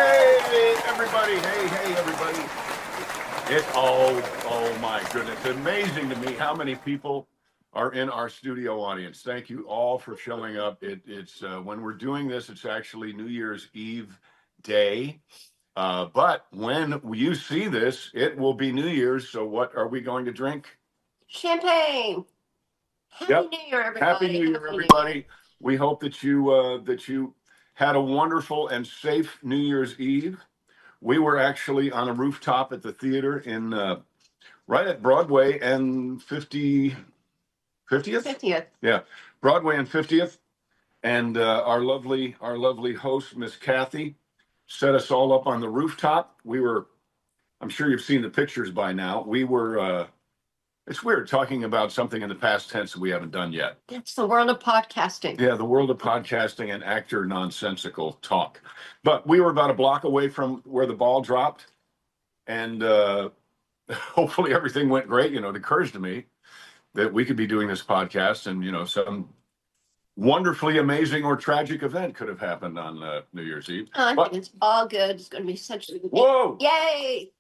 Hey, everybody. Hey, everybody. Oh my goodness. Amazing to me how many people are in our studio audience. Thank you all for showing up. It's when we're doing this, it's actually New Year's Eve day. But when you see this, it will be New Year's. So what are we going to drink? Champagne. Happy New Year, everybody. Happy New Year, everybody. We hope that you had a wonderful and safe New Year's Eve. We were actually on a rooftop at the theater in right at Broadway and 50th? 50th. Yeah, Broadway and 50th. And our lovely host, Miss Kathy, set us all up on the rooftop. I'm sure you've seen the pictures by now. It's weird talking about something in the past tense that we haven't done yet. It's the world of podcasting. Yeah, the world of podcasting and actor nonsensical talk. But we were about a block away from where the ball dropped, and hopefully everything went great. It occurs to me that we could be doing this podcast, and some wonderfully amazing or tragic event could have happened on New Year's Eve. I think it's all good. It's going to be such a good day. Whoa! Yay!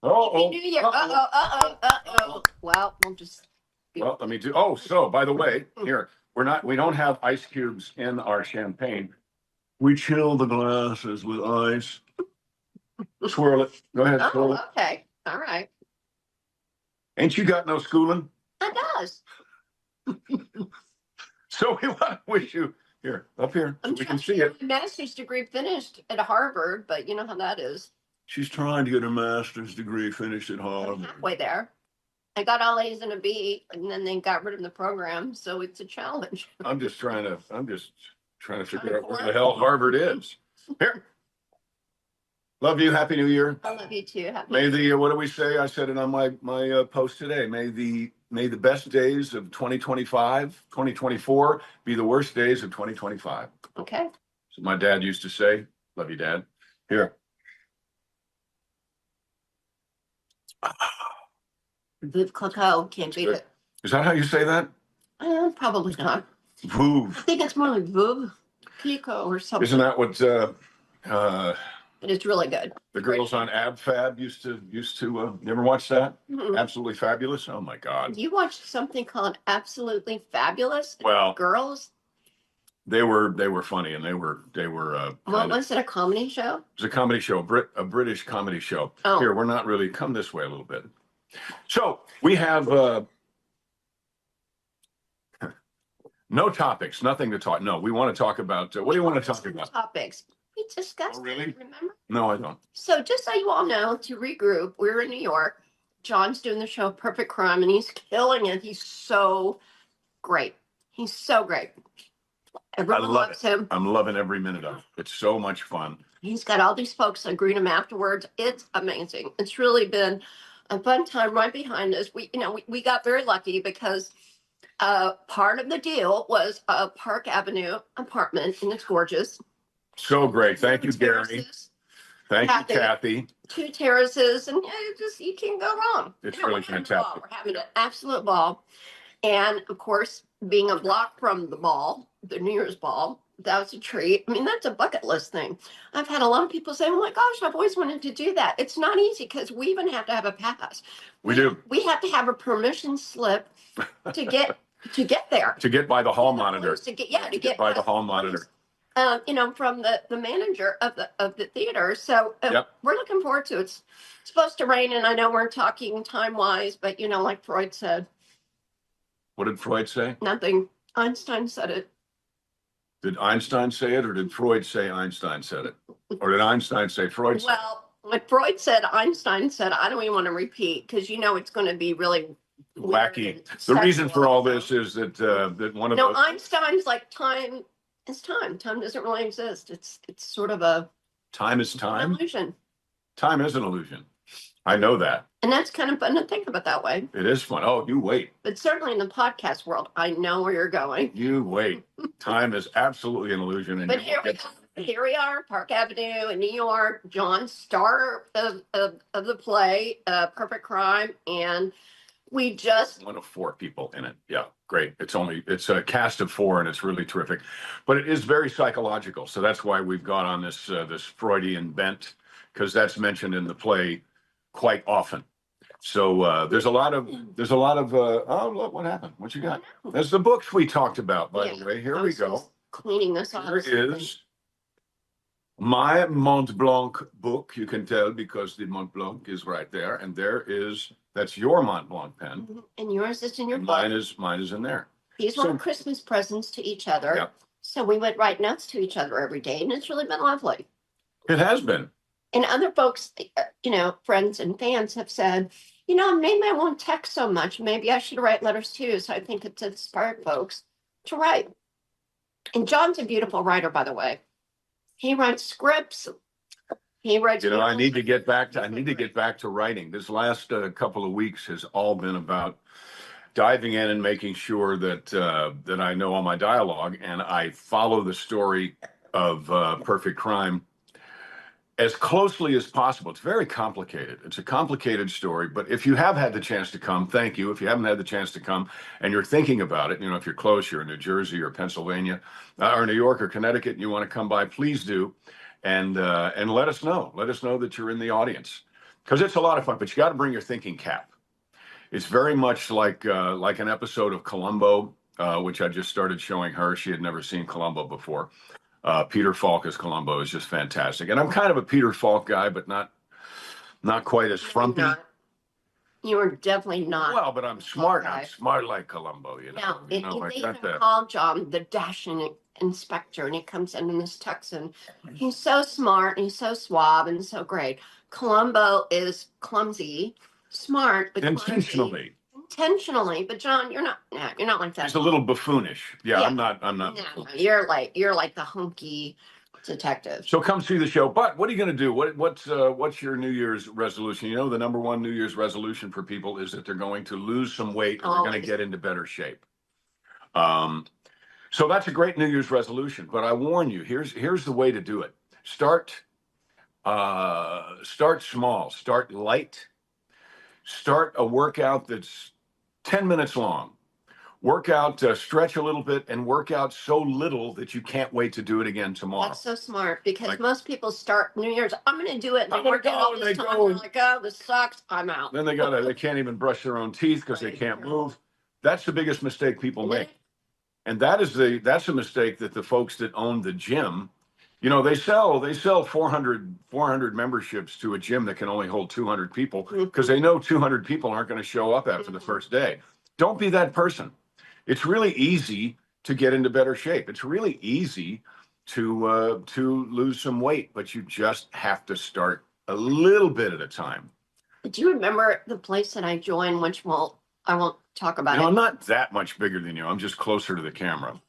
Oh, Happy New Year! Uh-oh. Well, let me do. Oh, so by the way, here we don't have ice cubes in our champagne. We chill the glasses with ice. Swirl it. Go ahead, swirl it. Okay. All right. Ain't you got no schooling? It does. So we want to wish you up here, so we can see it. Master's degree finished at Harvard, but you know how that is. She's trying to get her master's dedegree finished at Harvard. I'm halfway there. I got all A's and a B, and then they got rid of the program, so it's a challenge. I'm just trying to figure out where the hell Harvard is. Here. Love you. Happy New Year. I love you too. May the what do we say? I said it on my post today. May the best days of 2024 be the worst days of 2025. Okay. So my dad used to say, "Love you, Dad." Here. Vive Clicquot, can't beat it. Is that how you say that? Probably not. Vouv. I think it's more like Vive Clicquot or something. Isn't that what? But it's really good. The girls on AbFab used to. You ever watch that? Mm-hmm. Absolutely Fabulous. Oh my God. You watched something called Absolutely Fabulous? Well, girls. They were funny, and they were. What was it? A comedy show? It was a comedy show, a British comedy show. Oh. Here, we're not really. Come this way a little bit. So we have no topics, nothing to talk. No, we want to talk about. What do you want to talk about? Topics. We discussed. Oh, really? It, remember? No, I don't. So just so you all know, to regroup, we're in New York. John's doing the show Perfect Crime, and he's killing it. He's so great. He's so great. Everyone loves him. I'm loving every minute of it. It's so much fun. He's got all these folks that greet him afterwards. It's amazing. It's really been a fun time right behind us. We got very lucky because part of the deal was a Park Avenue apartment, and it's gorgeous. So great. Thank you, Gary. Thank you, Kathy. 2 terraces, and you can't go wrong. It's really fantastic. We're having an absolute ball. And of course, being a block from the ball, the New Year's ball, that was a treat. I mean, that's a bucket list thing. I've had a lot of people say, "Oh my gosh, I've always wanted to do that." It's not easy because we even have to have a pass. We do. We have to have a permission slip to get there. To get by the hall monitor. To get by the hall monitor. From the manager of the theater. So Yep. We're looking forward to it. It's supposed to rain, and I know we're talking time wise, but like Freud said. What did Freud say? Nothing. Einstein said it. Did Einstein say it, or did Freud say Einstein said it? Or did Einstein say Freud said it? Well, what Freud said, Einstein said, I don't even want to repeat because it's going to be really wacky. The reason for all this is that one of those. Einstein's like time is time. Time doesn't really exist. It's sort of a time is time. Illusion. Time is an illusion. I know that. And that's kind of fun to think about that way. It is fun. Oh, you wait. But certainly in the podcast world, I know where you're going. You wait. Time is absolutely an illusion. But here we are, Park Avenue in New York. John, star of the play, Perfect Crime, and We just one of 4 people in it. Yeah, great. It's a cast of 4, and it's really terrific. But it is very psychological, so that's why we've got on this Freudian bent, because that's mentioned in the play quite often. So oh, look what happened. What you got? There's the books we talked about, by the way. Here I we was go. just cleaning this off. Here is my Mont Blanc book. You can tell because the Mont Blanc is right there, and that's your Mont Blanc pen. And yours is in your And book. mine is in there. These were Christmas presents to each other. Yep. So we would write notes to each other every day, and it's really been lovely. It has been. And other folks, friends and fans have said, maybe I won't text so much. Maybe I should write letters too. So I think it's inspired folks to write. And John's a beautiful writer, by the way. He writes scripts. He writes. I need to get back to writing. This last couple of weeks has all been about diving in and making sure that I know all my dialogue and I follow the story of Perfect Crime as closely as possible. It's very complicated. It's a complicated story, but if you have had the chance to come, thank you. If you haven't had the chance to come and you're thinking about it, if you're close, you're in New Jersey or Pennsylvania or New York or Connecticut, and you want to come by, please do. And let us know. Let us know that you're in the audience, because it's a lot of fun, but you got to bring your thinking cap. It's very much like an episode of Columbo, which I just started showing her. She had never seen Columbo before. Peter Falk as Columbo is just fantastic. And I'm kind of a Peter Falk guy, but not quite as frumpy. You are definitely not. Well, but I'm smart. I'm smart like Columbo, Now, they even call John the dashing inspector, and he comes in this Texan. He's so smart, and he's so suave, and so great. Columbo is clumsy, smart, but intentionally. Intentionally, but John, you're not like that. He's a little buffoonish. Yeah. I'm not. No, you're like the hunky detective. So come see the show. But what are you going to do? What's your New Year's resolution? The number one New Year's resolution for people is that they're going to lose some weight and they're going to get into better shape. So that's a great New Year's resolution. But I warn you, here's the way to do it. Start small. Start light. Start a workout that's 10 minutes long. Work out, stretch a little bit, and work out so little that you can't wait to do it again tomorrow. That's so smart, because most people start New Year's, I'm going to do it, and they work out all this time. They're like, oh, this sucks, I'm out. Then they can't even brush their own teeth because they can't move. That's the biggest mistake people make. And that's a mistake that the folks that own the gym, they sell 400 memberships to a gym that can only hold 200 people because they know 200 people aren't going to show up after the first day. Don't be that person. It's really easy to get into better shape. It's really easy to lose some weight, but you just have to start a little bit at a time. Do you remember the place that I joined, which I won't talk about it? I'm not that much bigger than you. I'm just closer to the camera.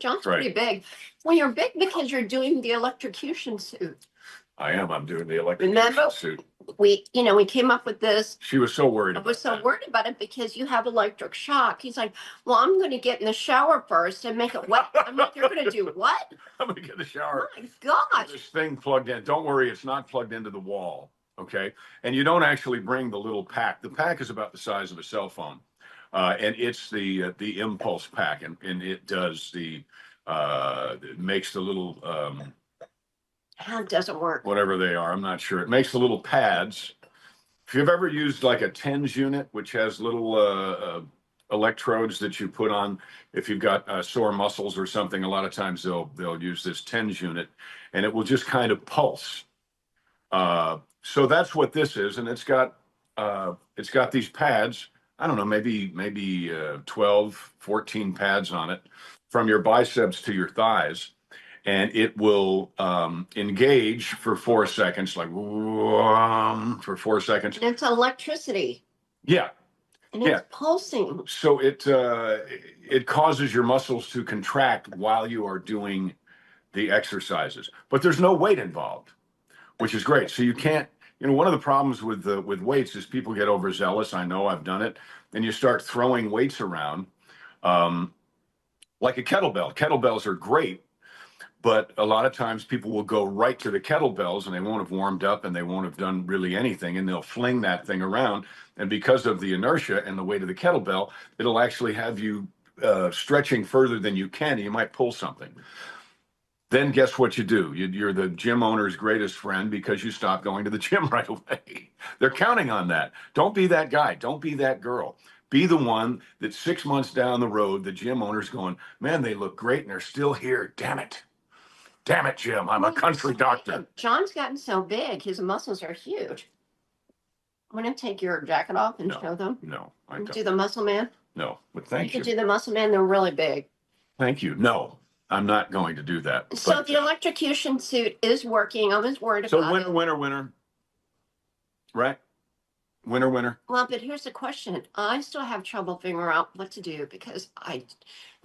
John's pretty big. Well, you're big because you're doing the electrocution suit. I am. I'm doing the electrocution suit. We came up with this. She was so worried. I was so worried about it because you have electric shock. He's like, well, I'm going to get in the shower first and make it wet. I'm like, you're going to do what? I'm going to get in the shower. Oh my gosh. This thing plugged in. Don't worry, it's not plugged into the wall. Okay. And you don't actually bring the little pack. The pack is about the size of a cell phone. And it's the impulse pack. And it does it makes the little, how it doesn't work. Whatever they are, I'm not sure. It makes the little pads. If you've ever used like a TENS unit, which has little electrodes that you put on, if you've got sore muscles or something, a lot of times they'll use this TENS unit, and it will just kind of pulse. So that's what this is, and it's got these pads. I don't know, maybe 12, 14 pads on it, from your biceps to your thighs. And it will engage for 4 seconds, like for 4 seconds. And it's electricity. Yeah. And it's pulsing. So it causes your muscles to contract while you are doing the exercises. But there's no weight involved, which is great. So you can't, one of the problems with weights is people get overzealous. I know, I've done it. And you start throwing weights around like a kettlebell. Kettlebells are great. But a lot of times people will go right to the kettlebells and they won't have warmed up and they won't have done really anything, and they'll fling that thing around. And because of the inertia and the weight of the kettlebell, it'll actually have you stretching further than you can. You might pull something. Then guess what you do? You're the gym owner's greatest friend because you stop going to the gym right away. They're counting on that. Don't be that guy. Don't be that girl. Be the one that 6 months down the road, the gym owner's going, man, they look great and they're still here. Damn it. Damn it, Jim. I'm a country doctor. John's gotten so big, his muscles are huge. Want to take your jacket off and show them? No, I Do don't. the muscle man? No, but You thank can you. do the muscle man, they're really big. Thank you. No, I'm not going to do that. So But, the electrocution suit is working. I was worried so about winner, it. winner, winner. Right? Winner, winner. Well, but here's the question. I still have trouble figuring out what to do because I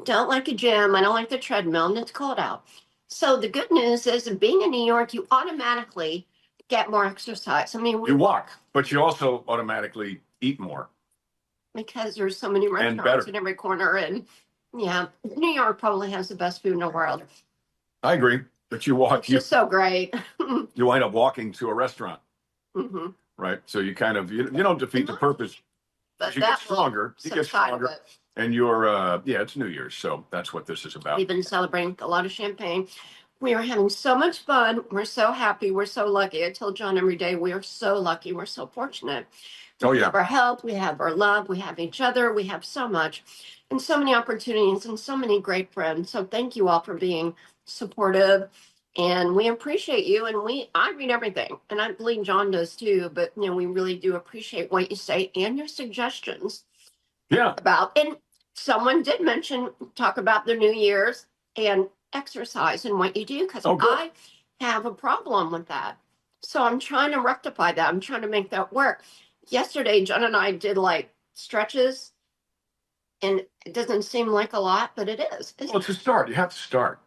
don't like a gym. I don't like the treadmill, and it's cold out. So the good news is that being in New York, you automatically get more exercise. I mean, You walk, but you also automatically eat more. because there's so many better. restaurants in every corner, and yeah, New York probably has the best food in the world. I agree. But you walk, It's just so great. you wind up walking to a restaurant, Hmm. right? So you kind of, you don't defeat the purpose. But You get that will stronger. You get subside a stronger. bit. And you're, yeah, it's New Year's. So that's what this is about. We've been celebrating a lot of champagne. We are having so much fun. We're so happy. We're so lucky. I tell John every day, we are so lucky. We're so fortunate. Oh, We yeah. have our health, we have our love, we have each other, we have so much and so many opportunities and so many great friends. So thank you all for being supportive. And we appreciate you. And I read everything. And I believe John does too. But we really do appreciate what you say and your suggestions Yeah. about. And someone did mention talk about the New Year's and exercise and what you do, because Oh, good. I have a problem with that. So I'm trying to rectify that. I'm trying to make that work. Yesterday, John and I did like stretches, and it doesn't seem like a lot, but it is. Well, it's a start. You have to start,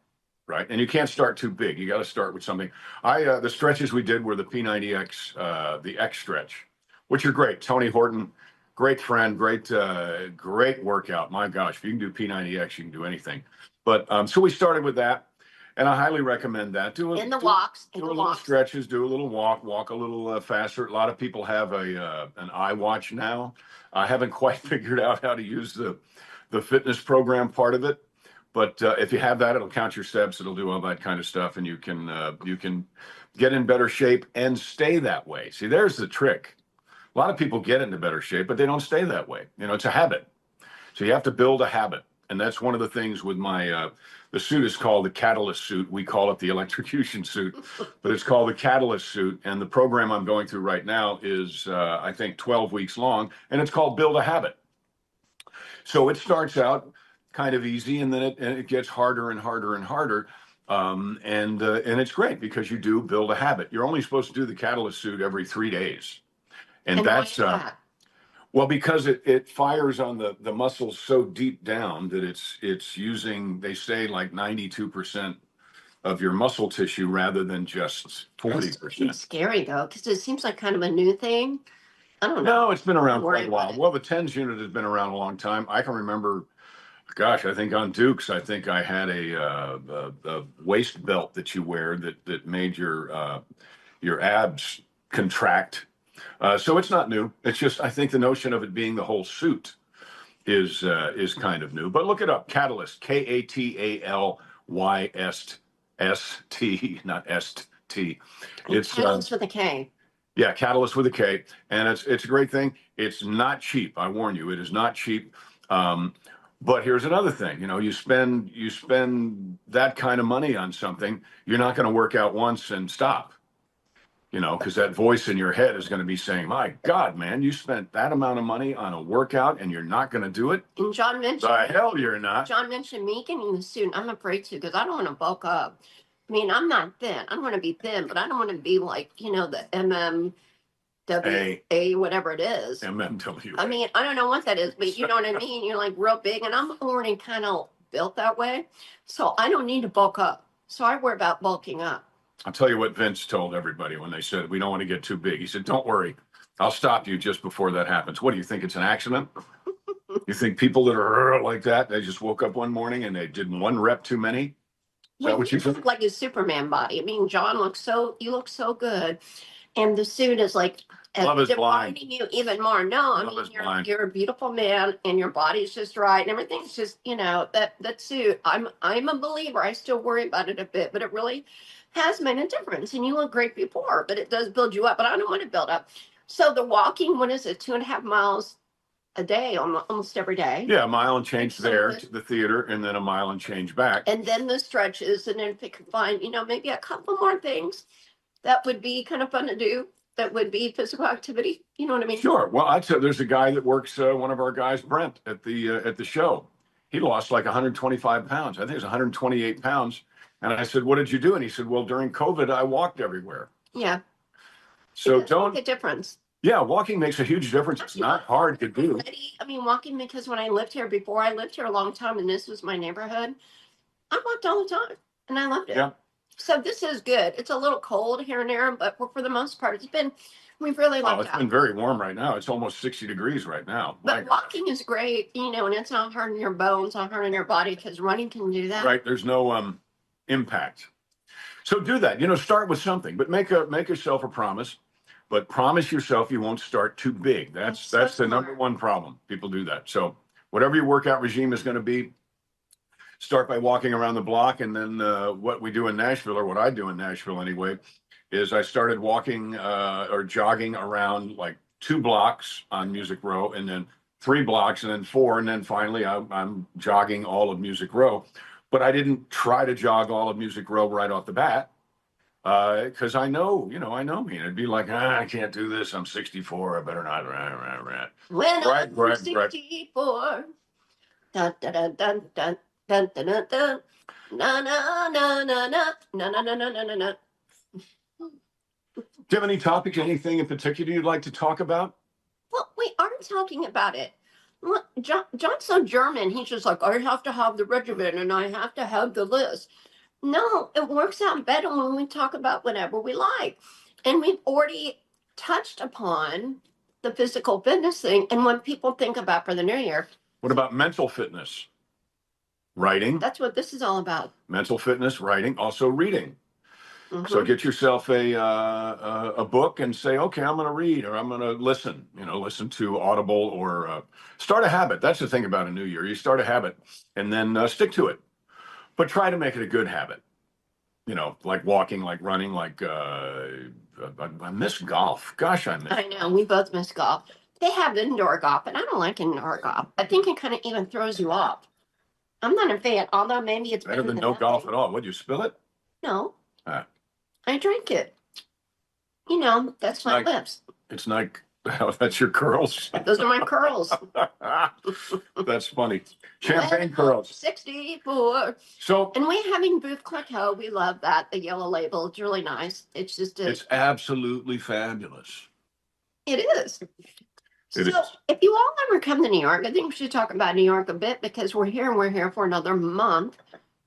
right? And you can't start too big. You got to start with something. The stretches we did were the P90X, the X stretch, which are great. Tony Horton, great friend, great workout. My gosh, if you can do P90X, you can do anything. But so we started with that, and I highly recommend that. Do In the walks, do a little stretches, do a little walk a little faster. A lot of people have an iWatch now. I haven't quite figured out how to use the fitness program part of it, but if you have that, it'll count your steps. It'll do all that kind of stuff, and you can get in better shape and stay that way. See, there's the trick. A lot of people get into better shape, but they don't stay that way. It's a habit. So you have to build a habit. And that's one of the things with the suit is called the catalyst suit. We call it the electrocution suit, but it's called the catalyst suit. And the program I'm going through right now is, I think, 12 weeks long, and it's called Build a Habit. So it starts out kind of easy, and then it gets harder and harder and harder. And it's great because you do build a habit. You're only supposed to do the catalyst suit every 3 days. And that's why is that? well, because it fires on the muscles so deep down that it's using, they say, like 92% of your muscle tissue rather than just 40%. It's scary though, because it seems like kind of a new thing. I don't know. No, it's been around Don't worry quite a while. about it. Well, the TENS unit has been around a long time. I can remember, gosh, I think on Dukes, I think I had a waist belt that you wear that made your abs contract. So it's not new. It's just, I think the notion of it being the whole suit is kind of new. But look it up. Catalyst, Catalyst, not ST. It's Catalyst with a K. yeah, Catalyst with a K, and it's a great thing. It's not cheap. I warn you, it is not cheap. But here's another thing. You spend that kind of money on something, you're not going to work out once and stop. Because that voice in your head is going to be saying, my God, man, you spent that amount of money on a workout and you're not going to do it? And John mentioned The hell you're not. John mentioned me getting the suit. I'm afraid to because I don't want to bulk up. I mean, I'm not thin. I don't want to be thin, but I don't want to be like, the MMWA, whatever it is. MMW. I mean, I don't know what that is, but you know what I mean? You're like real big, and I'm already kind of built that way. So I don't need to bulk up. So I worry about bulking up. I'll tell you what Vince told everybody when they said, we don't want to get too big. He said, don't worry. I'll stop you just before that happens. What do you think? It's an accident? You think people that are like that, they just woke up one morning and they did one rep too many? Is that Well, what you you think? look like a Superman body. I mean, John looks so, you look so good. And the suit is like Love is blind. defining you even more. No, I Love mean, is blind. you're a beautiful man and your body's just right and everything's just, that suit. I'm a believer. I still worry about it a bit, but it really has made a difference. And you look great before, but it does build you up. But I don't want to build up. So the walking, what is it, 2.5 miles a day, almost every day? Yeah, a mile and change So there the- to the theater, and then a mile and change back. And then the stretches, and then if it could find, maybe a couple more things that would be kind of fun to do, that would be physical activity. You know what I mean? Sure. Well, I'd say there's a guy that works, one of our guys, Brent, at the show. He lost like 125 pounds. I think it was 128 pounds. And I said, "What did you do?" And he said, "Well, during COVID, I walked everywhere." Yeah. So It does don't. make a difference. Yeah, walking makes a huge difference. It's not hard to do. I mean, walking, because when I lived here before, I lived here a long time and this was my neighborhood. I walked all the time and I loved it. Yeah. So this is good. It's a little cold here and there, but for the most part, we've really Well, loved it's it. been very warm right now. It's almost 60 degrees right now. But walking is great, and it's not hurting your bones, not hurting your body, because running can do that. Right. There's no impact. So do that. Start with something, but make yourself a promise. But promise yourself you won't start too big. That's so the number smart. one problem. People do that. So whatever your workout regime is going to be, start by walking around the block, and then what we do in Nashville, or what I do in Nashville anyway, is I started walking or jogging around like 2 blocks on Music Row, and then 3 blocks, and then 4, and then finally I'm jogging all of Music Row. But I didn't try to jog all of Music Row right off the bat, because I know me, and it'd be like, I can't do this. I'm 64. I better not. When Right, I'm right. 64. Dun, dun, dun, dun, dun, dun, dun, dun, dun. Na na na na na na na na na na na na. Do you have any topics, anything in particular you'd like to talk about? Well, we are talking about it. Look, John's so German. He's just like, I have to have the regimen and I have to have the list. No, it works out better when we talk about whatever we like. And we've already touched upon the physical fitness thing and what people think about for the new year. What about mental fitness? Writing, That's what this is all about. mental fitness, writing, also reading. Mhm. So get yourself a book and say, okay, I'm going to read, or I'm going to listen. Listen to Audible, or start a habit. That's the thing about a new year. You start a habit and then stick to it, but try to make it a good habit. Like walking, like running, like I miss golf. Gosh, I miss. I know, we both miss golf. They have indoor golf, and I don't like indoor golf. I think it kind of even throws you off. I'm not a fan, although maybe it's Better than no golf at all. Would you spill it? No, Ah. I drink it. That's my like- lips. It's like, that's your curls. Those are my curls. That's funny. Champagne curls. 64. So And we're having Booth Clicquot. We love that. The yellow label. It's really nice. It's just it's absolutely fabulous. it is. It So is. if you all ever come to New York, I think we should talk about New York a bit, because we're here and we're here for another month.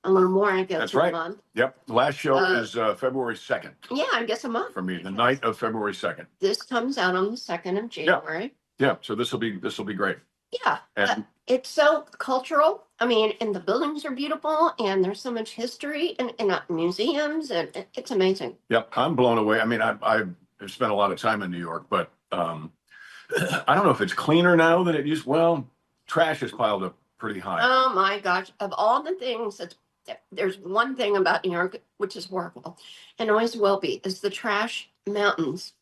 A little more, I guess. That's than a right. month. Yep. Last show Uh, is February 2nd Yeah, I guess a month. for me, the night of February 2nd. This comes out on the 2nd of January. Yeah. So this will be great. Yeah. And It's so cultural. I mean, and the buildings are beautiful, and there's so much history and museums, and it's amazing. yep, I'm blown away. I mean, I've spent a lot of time in New York, but I don't know if it's cleaner now than it used. Well, trash is piled up pretty high. Oh my gosh. Of all the things there's one thing about New York, which is horrible and always will be, is the trash mountains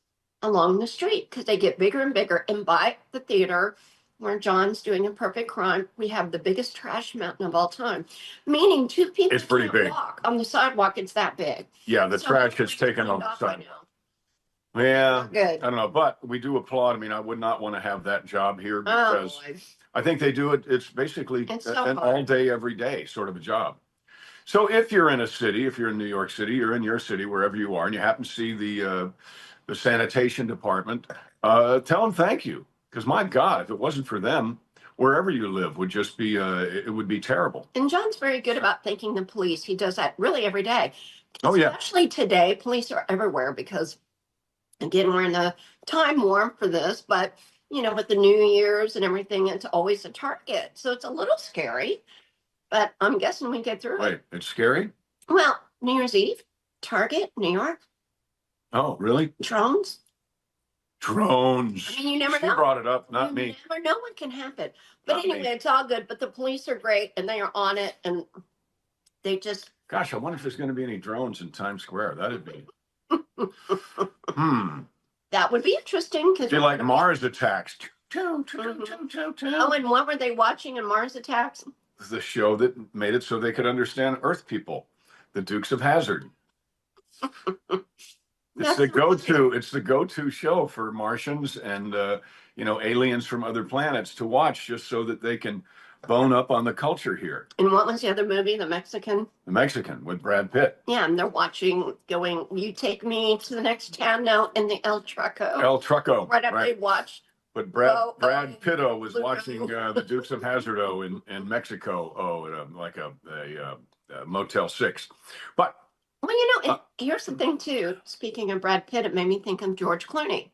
along the street, because they get bigger and bigger. And by the theater where John's doing A Perfect Crime, we have the biggest trash mountain of all time, meaning 2 people It's pretty can't big. walk on the sidewalk. It's that big. Yeah, the So trash has it's taken cleaned over up the by side. now. Yeah, Good. I don't know, but we do applaud. I mean, I would not want to have that job here, Oh, because boy. I think they do it. It's basically It's so an hard. all day, every day sort of a job. So if you're in a city, if you're in New York City, you're in your city, wherever you are, and you happen to see the sanitation department, tell them thank you. Because my God, if it wasn't for them, wherever you live would just be, it would be terrible. And John's very good about thanking the police. He does that really every day. Oh, yeah. Especially today, police are everywhere because, again, we're in the time warp for this, but, with the New Year's and everything, it's always a target. So it's a little scary, but I'm guessing we get through it. Wait, it's scary? Well, New Year's Eve, Target, New York, Oh, really? drones. Drones. I mean, you never She know. brought it up, not You me. never know what can happen. But Not anyway, me. it's all good. But the police are great, and they are on it, and they just. Gosh, I wonder if there's going to be any drones in Times Square. That'd be. Hmm. That would be interesting because Be like Mars attacks. Oh, and what were they watching in Mars Attacks? The show that made it so they could understand Earth people, the Dukes of Hazzard. It's the go-to. It's the go-to show for Martians and aliens from other planets to watch, just so that they can bone up on the culture here. And what was the other movie? The Mexican. The Mexican with Brad Pitt. Yeah, and they're watching, going, "You take me to the next town now," in the El Trucco. El Trucco. Right after they watched. But Brad Pitto was watching the Dukes of Hazzardo in Mexico. Oh, at like a Motel 6. But well, here's the thing too. Speaking of Brad Pitt, it made me think of George Clooney.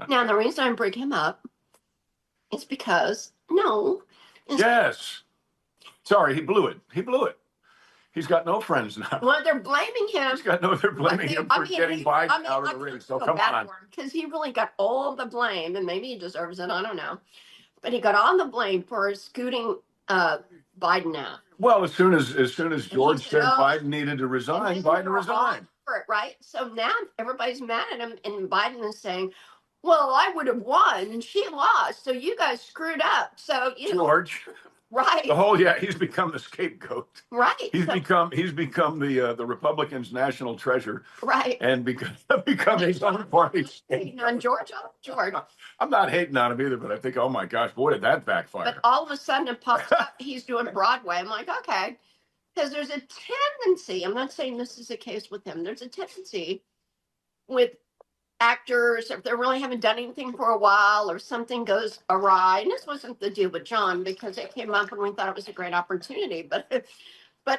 Now, the reason I bring him up is because yes, sorry, he blew it. He blew it. He's got no friends now. Well, they're blaming him. They're blaming him for getting Biden out of the race. So come on. Because he really got all the blame, and maybe he deserves it. I don't know. But he got all the blame for scooting Biden out. Well, as soon as George said Biden needed to resign, Biden resigned. For it, right? So now everybody's mad at him, and Biden is saying, "Well, I would have won, and she lost, so you guys screwed up." So George. Right. He's become the scapegoat. Right. He's become the Republicans' national treasure. Right. And become his own party. Hating on George. I'm not hating on him either, but I think, oh my gosh, boy, did that backfire. But all of a sudden it pops up, he's doing Broadway. I'm like, okay. Because there's a tendency, I'm not saying this is the case with him, there's a tendency with actors, if they really haven't done anything for a while or something goes awry, and this wasn't the deal with John because it came up and we thought it was a great opportunity, but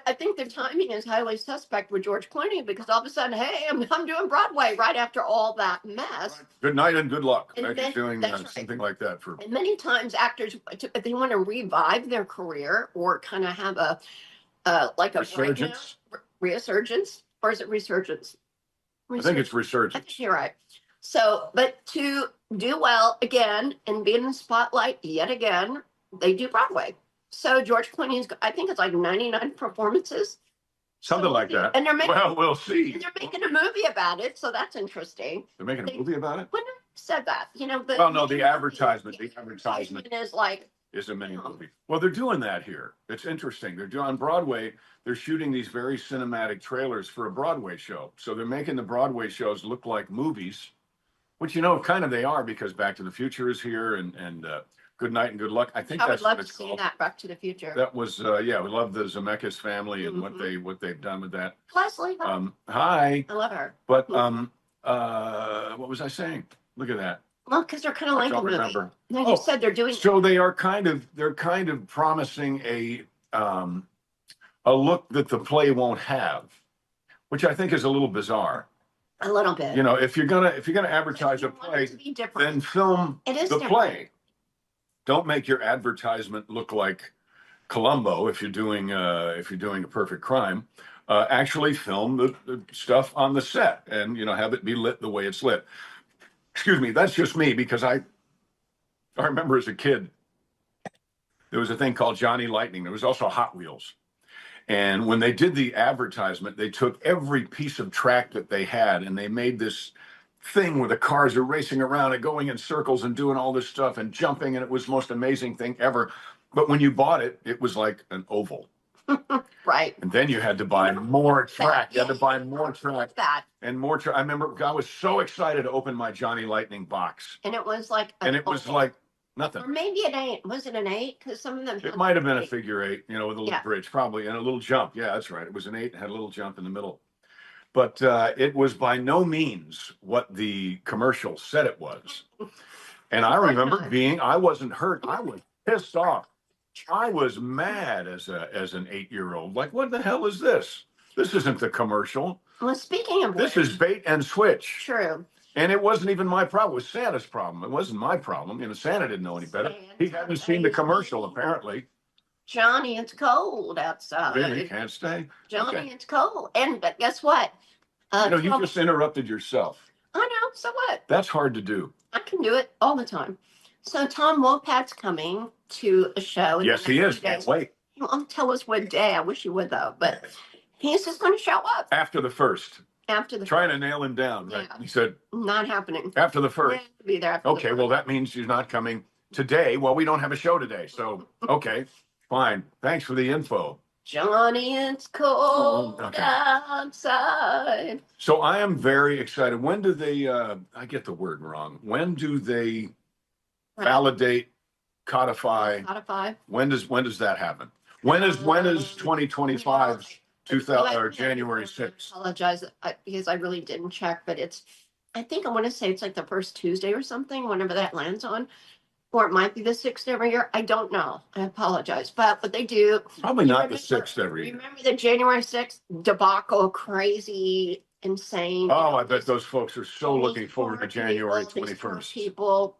I think the timing is highly suspect with George Clooney because all of a sudden, hey, I'm doing Broadway right after all that mess. Right. Good night and good luck. And He's doing something like that for. And many times actors, if they want to revive their career or kind of have a resurgence, or is it resurgence? I think it's resurgence. I think you're right. So, but to do well again and be in the spotlight yet again, they do Broadway. So George Clooney's, I think it's like 99 performances. Something like that. And they're making, we'll see. And they're making a movie about it, so that's interesting. They're making a movie about it? When I said that, the advertisement. The advertisement is like. Is a mini movie. Well, they're doing that here. It's interesting. They're doing on Broadway. They're shooting these very cinematic trailers for a Broadway show. So they're making the Broadway shows look like movies, which kind of they are because Back to the Future is here and Good Night and Good Luck. I think that's what it's called. I would love to see that Back to the Future. That was we love the Zemeckis family and what they've done with that. Leslie, hi. I love her. But what was I saying? Look at that. Well, because they're kind of like a movie. Remember. No, you said they're doing. So they're kind of promising a look that the play won't have, which I think is a little bizarre. A little bit. If you're gonna advertise a play, then film the play. Don't make your advertisement look like Columbo if you're doing a perfect crime. Actually film the stuff on the set and have it be lit the way it's lit. Excuse me, that's just me because I remember as a kid, there was a thing called Johnny Lightning. There was also Hot Wheels. And when they did the advertisement, they took every piece of track that they had and they made this thing where the cars are racing around and going in circles and doing all this stuff and jumping. And it was the most amazing thing ever. But when you bought it, it was like an oval. Right. And then you had to buy more track. You had to buy more track. And more track. I remember I was so excited to open my Johnny Lightning box. And it was like nothing. Or maybe an 8. Was it an 8? Because some of them. It might have been a figure 8, with a little bridge, probably, and a little jump. Yeah, that's right. It was an 8 and had a little jump in the middle. But it was by no means what the commercial said it was. And I remember I wasn't hurt. I was pissed off. I was mad as an 8-year-old. Like, what the hell is this? This isn't the commercial. Well, speaking of this is bait and switch. True. And it wasn't even my problem. It was Santa's problem. It wasn't my problem. Santa didn't know any better. He hadn't seen the commercial, apparently. Johnny, it's cold outside. Really, can't stay? Johnny, Okay. it's cold. And but guess what? You just interrupted yourself. I know. So what? That's hard to do. I can do it all the time. So Tom Wopat's coming to a show. Yes, he is. Can't wait. He won't tell us what day. I wish he would though. But he's just going to show up After the first. after the. Trying to nail him down, right? Yeah. He said, Not happening. after the first. Yeah, be there. After the Okay, first. well, that means you're not coming today. Well, we don't have a show today. So, okay, fine. Thanks for the info. Johnny, it's cold Okay. outside. So I am very excited. When do they, I get the word wrong. When do they validate, codify? Codify. When does that happen? When is 2025, 2000 or January 6th? I apologize because I really didn't check, but I think I want to say it's like the first Tuesday or something, whenever that lands on. Or it might be the 6th every year. I don't know. I apologize. But what they do. Probably not the 6th every year. Remember the January 6th debacle, crazy, insane. Oh, I bet those folks are so looking forward to January 21st. People,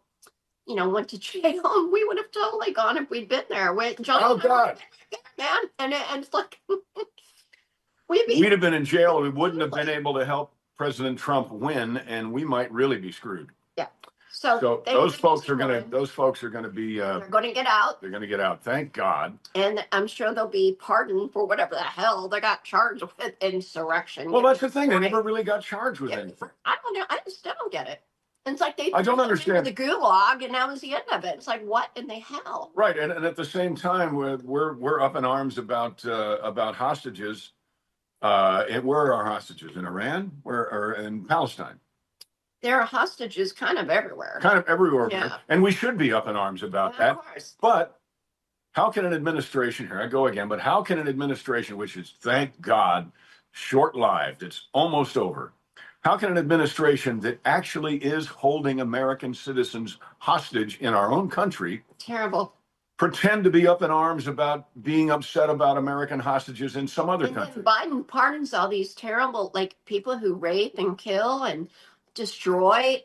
went to jail, and we would have totally gone if we'd been there. Oh, God. Man, and it's like we'd have been in jail. We wouldn't have been able to help President Trump win, and we might really be screwed. Yeah. So those folks are gonna be. They're going to get out. They're gonna get out. Thank God. And I'm sure they'll be pardoned for whatever the hell they got charged with, insurrection. Well, that's the thing. They never really got charged with anything. I don't know. I still don't get it. It's like I don't understand the gulag, and that was the end of it. It's like, what in the hell? Right, and at the same time, we're up in arms about hostages. And where are our hostages? In Iran, or in Palestine? There are hostages kind of everywhere. Kind of everywhere, Yeah. and we should be up in arms about that. Of course. But how can an administration, here I go again, but how can an administration, which is, thank God, short-lived, it's almost over, how can an administration that actually is holding American citizens hostage in our own country Terrible. pretend to be up in arms about being upset about American hostages in some other And country? then Biden pardons all these terrible, people who rape and kill and destroy,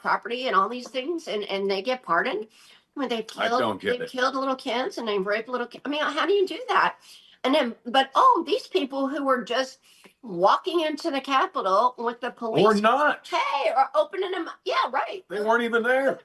property and all these things, and they get pardoned when they've killed little kids and they've raped little kids. I mean, how do you do that? And then, but these people who were just walking into the Capitol with the police, Or not. hey, or opening them, yeah, right. They weren't even there.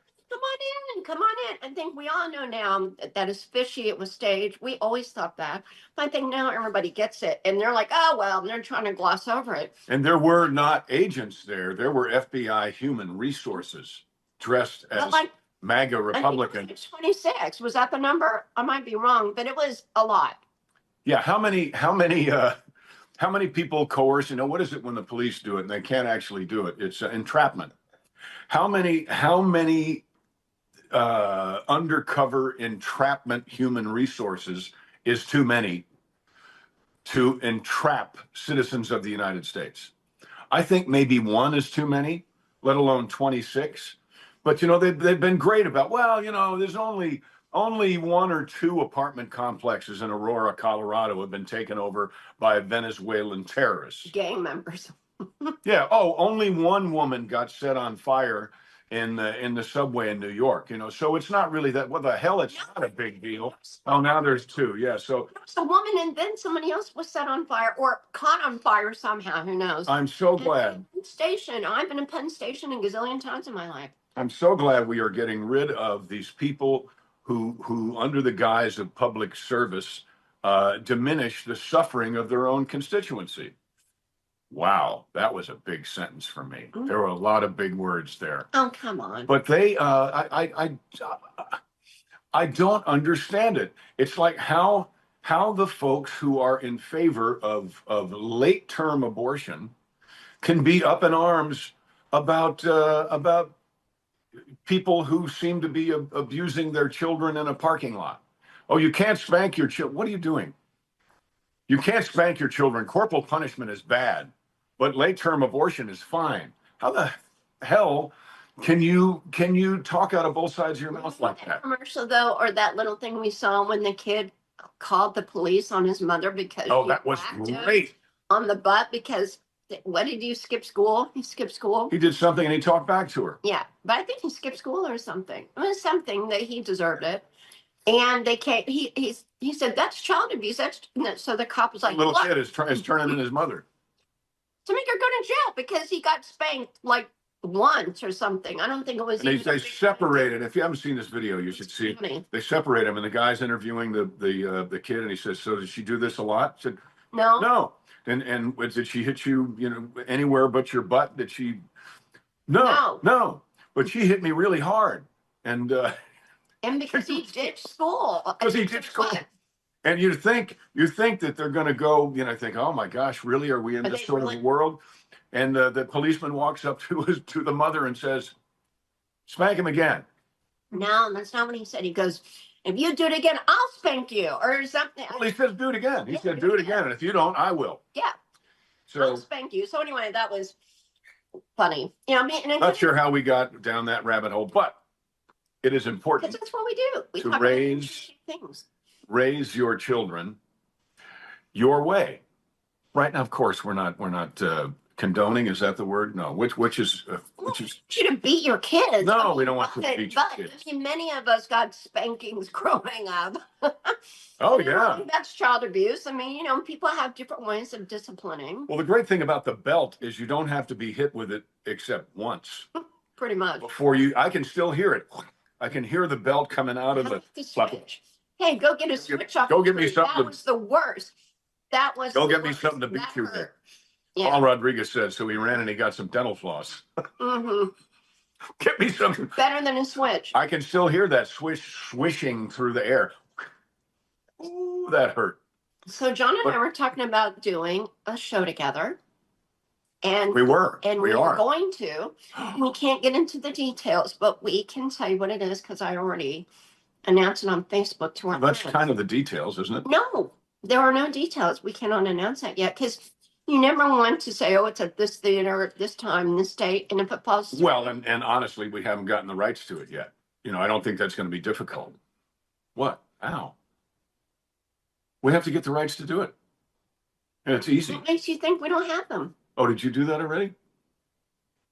Come on in. I think we all know now that is fishy. It was staged. We always thought that. But I think now everybody gets it. And they're like, oh, well, and they're trying to gloss over it. And there were not agents there. There were FBI human resources dressed as MAGA Republicans. 26. Was that the number? I might be wrong, but it was a lot. Yeah. How many people coerce? What is it when the police do it and they can't actually do it? It's entrapment. How many undercover entrapment human resources is too many to entrap citizens of the United States? I think maybe one is too many, let alone 26. But they've been great about, there's only 1 or 2 apartment complexes in Aurora, Colorado have been taken over by Venezuelan terrorists. Gang members. Yeah. Oh, only 1 woman got set on fire in the subway in New York. So it's not really that. What the hell? It's not a big deal. Oh, now there's 2. Yeah. So it's a woman, and then somebody else was set on fire or caught on fire somehow. Who knows? I'm so glad. Penn Station. I've been in Penn Station a gazillion times in my life. I'm so glad we are getting rid of these people who under the guise of public service, diminish the suffering of their own constituency. Wow, that was a big sentence for me. There were a lot of big words there. Oh, come on. But I don't understand it. It's like how the folks who are in favor of late-term abortion can be up in arms about people who seem to be abusing their children in a parking lot. Oh, you can't spank your children. What are you doing? You can't spank your children. Corporal punishment is bad, but late-term abortion is fine. How the hell can you talk out of both sides of your mouth like that? Commercial though, or that little thing we saw when the kid called the police on his mother because that was great. On the butt because what did you skip school? He skipped school. He did something and he talked back to her. Yeah, but I think he skipped school or something. It was something that he deserved it. And they came. He said that's child abuse. So the cop was The like, little "Look, kid is turning in his mother. to make her go to jail because he got spanked like once or something. I don't think it was. And even they separated. If you haven't seen this video, you should see. funny. They separate him, and the guy's interviewing the kid, and he says, "So did she do this a lot?" I said, No, "No." And did she hit you? You know, anywhere but your butt? Did she? No, No. no. But she hit me really hard, and and because he ditched school. because he ditched school. And you think that they're going to go, you know, think, oh my gosh, really? Are we in Are this they sort really? of a world? And the policeman walks up to the mother and says, "Spank him again." No, that's not what he said. He goes, if you do it again, I'll spank you or something. Well, he says, "Do it again." He Yeah, said, "Do it again, and if you don't, I will." Yeah, So I'll spank you. So anyway, that was funny. You know, I mean, and not sure how we got down that rabbit hole, but it is because important that's what we do. We to talk about interesting things. raise your children your way. Right now, of course, we're not condoning. Is that the word? No. Which is You to beat your kids. no, we don't want to but, beat your but kids. I mean, many of us got spankings growing up. Oh You know, yeah. that's child abuse. I mean, you know, people have different ways of disciplining. Well, the great thing about the belt is you don't have to be hit with it except once. Pretty much. Before I can still hear it. I can hear the belt coming out of I the. like the switch. Hey, go get a switch off. Go the get me tree. something That to- was the worst. That was. Go the get me worst. something to beat That you hurt. with. Yeah. Paul Rodriguez said so. He ran and he got some dental floss. Mm-hmm. Get me something. Better than a switch. I can still hear that swishing through the air. Ooh, that hurt. So John and I were talking about doing a show together, and We were. and we we are. were going to. We can't get into the details, but we can tell you what it is because I already announced it on Facebook to our That's friends. kind of the details, isn't it? No, there are no details. We cannot announce that yet because you never want to say, "Oh, it's at this theater at this time, this date," and if it falls through. Well, and honestly, we haven't gotten the rights to it yet. You know, I don't think that's going to be difficult. What? Ow. We have to get the rights to do it. And it's easy. What makes you think we don't have them? Oh, did you do that already?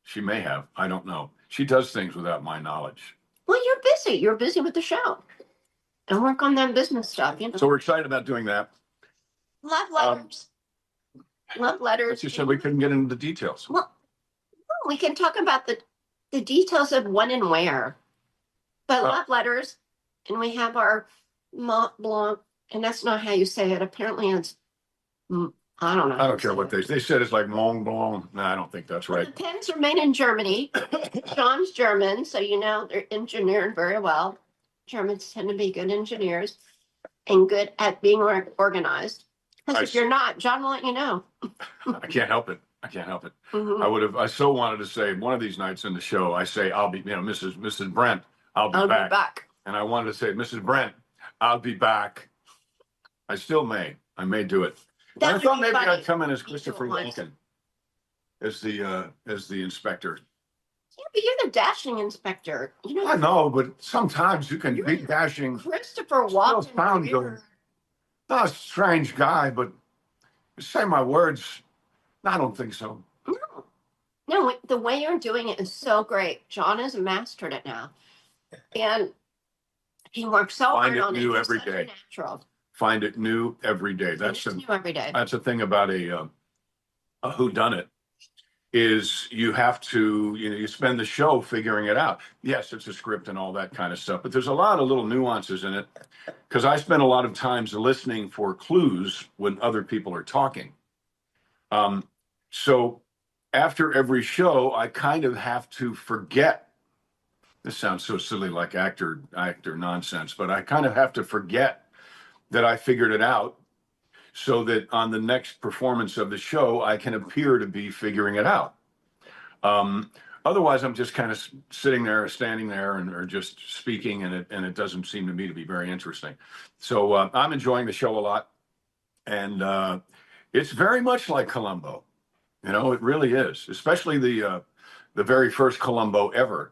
She may have. I don't know. She does things without my knowledge. Well, you're busy. You're busy with the show. And work on that business stuff, you know. So we're excited about doing that. Love letters. Love letters. As you said, we couldn't get into the details. Well, we can talk about the details of when and where. But love letters, and we have our Mont Blanc, and that's not how you say it. Apparently, it's I don't know. I don't care what they said. It's like Mont Blanc. No, I don't think that's right. The pens are made in Germany. John's German, so you know they're engineered very well. Germans tend to be good engineers and good at being organized. Because if you're not, John will let you know. I can't help it. I can't help it. Mhm. I so wanted to say one of these nights in the show, I say, I'll be, you know, Mrs. Brent, I'll be back. And I wanted to say, Mrs. Brent, I'll be back. I still may. I may do it. That I would thought be maybe funny. I'd come in as You Christopher do it once. Walken as the inspector. Yeah, but you're the dashing inspector. You know, I know, but sometimes you can You're be dashing. Christopher Still Walken. sound good. Not a strange guy, but say my words. I don't think so. No, the way you're doing it is so great. John has mastered it now, and he works so Find hard it on new it. every He's such a day. Natural. Find it new every day. That's It's new every day. the thing about a whodunit is you have to, you know, you spend the show figuring it out. Yes, it's a script and all that kind of stuff, but there's a lot of little nuances in it because I spend a lot of times listening for clues when other people are talking. So after every show, I kind of have to forget. This sounds so silly, like actor nonsense, but I kind of have to forget that I figured it out so that on the next performance of the show, I can appear to be figuring it out. Otherwise, I'm just kind of sitting there, standing there, or just speaking, and it doesn't seem to me to be very interesting. So I'm enjoying the show a lot, and it's very much like Columbo. You know, it really is. Especially the very first Columbo ever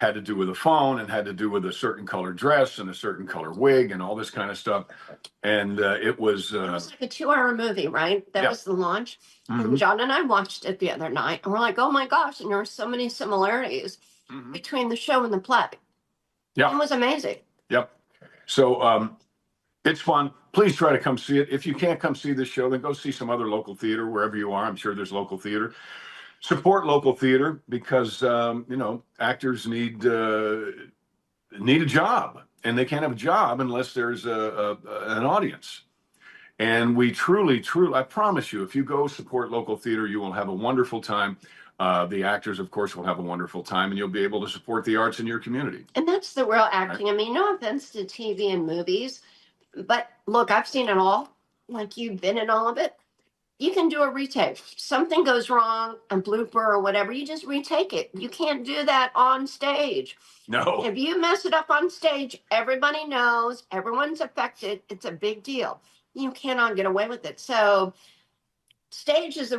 had to do with a phone and had to do with a certain color dress and a certain color wig and all this kind of stuff. And it was It was like a 2-hour movie, right? That Yeah. was the launch. Mhm. And John and I watched it the other night, and we're like, "Oh my gosh!" And there were so many similarities Mhm. between the show and the play. Yeah. It was amazing. Yep. So it's fun. Please try to come see it. If you can't come see this show, then go see some other local theater wherever you are. I'm sure there's local theater. Support local theater because actors need a job, and they can't have a job unless there's an audience. And we truly, truly, I promise you, if you go support local theater, you will have a wonderful time. The actors, of course, will have a wonderful time, and you'll be able to support the arts in your community. And that's the real acting. I mean, no offense to TV and movies, but look, I've seen it all. Like you've been in all of it. You can do a retake. Something goes wrong, a blooper or whatever, you just retake it. You can't do that on stage. No. If you mess it up on stage, everybody knows, everyone's affected. It's a big deal. You cannot get away with it. So stage is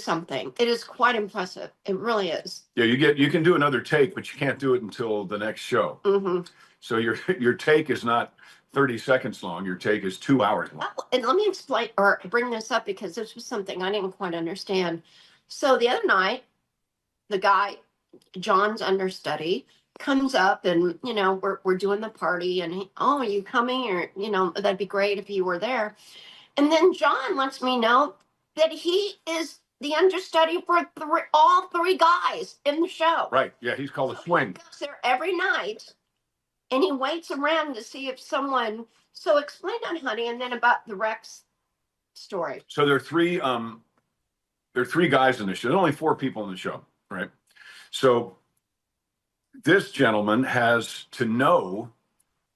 something. It is quite impressive. It really is. Yeah, you can do another take, but you can't do it until the next show. Mm-hmm. So your take is not 30 seconds long. Your take is 2 hours long. Oh, and let me explain or bring this up because this was something I didn't quite understand. So the other night, the guy, John's understudy, comes up and we're doing the party and are you coming, or that'd be great if you were there. And then John lets me know that he is the understudy for all three guys in the show. Right. Yeah, he's called a swing. He goes there every night and he waits around to see if someone. So explain that, honey, and then about the Rex story. So there are three guys in the show. There's only 4 people in the show, right? So this gentleman has to know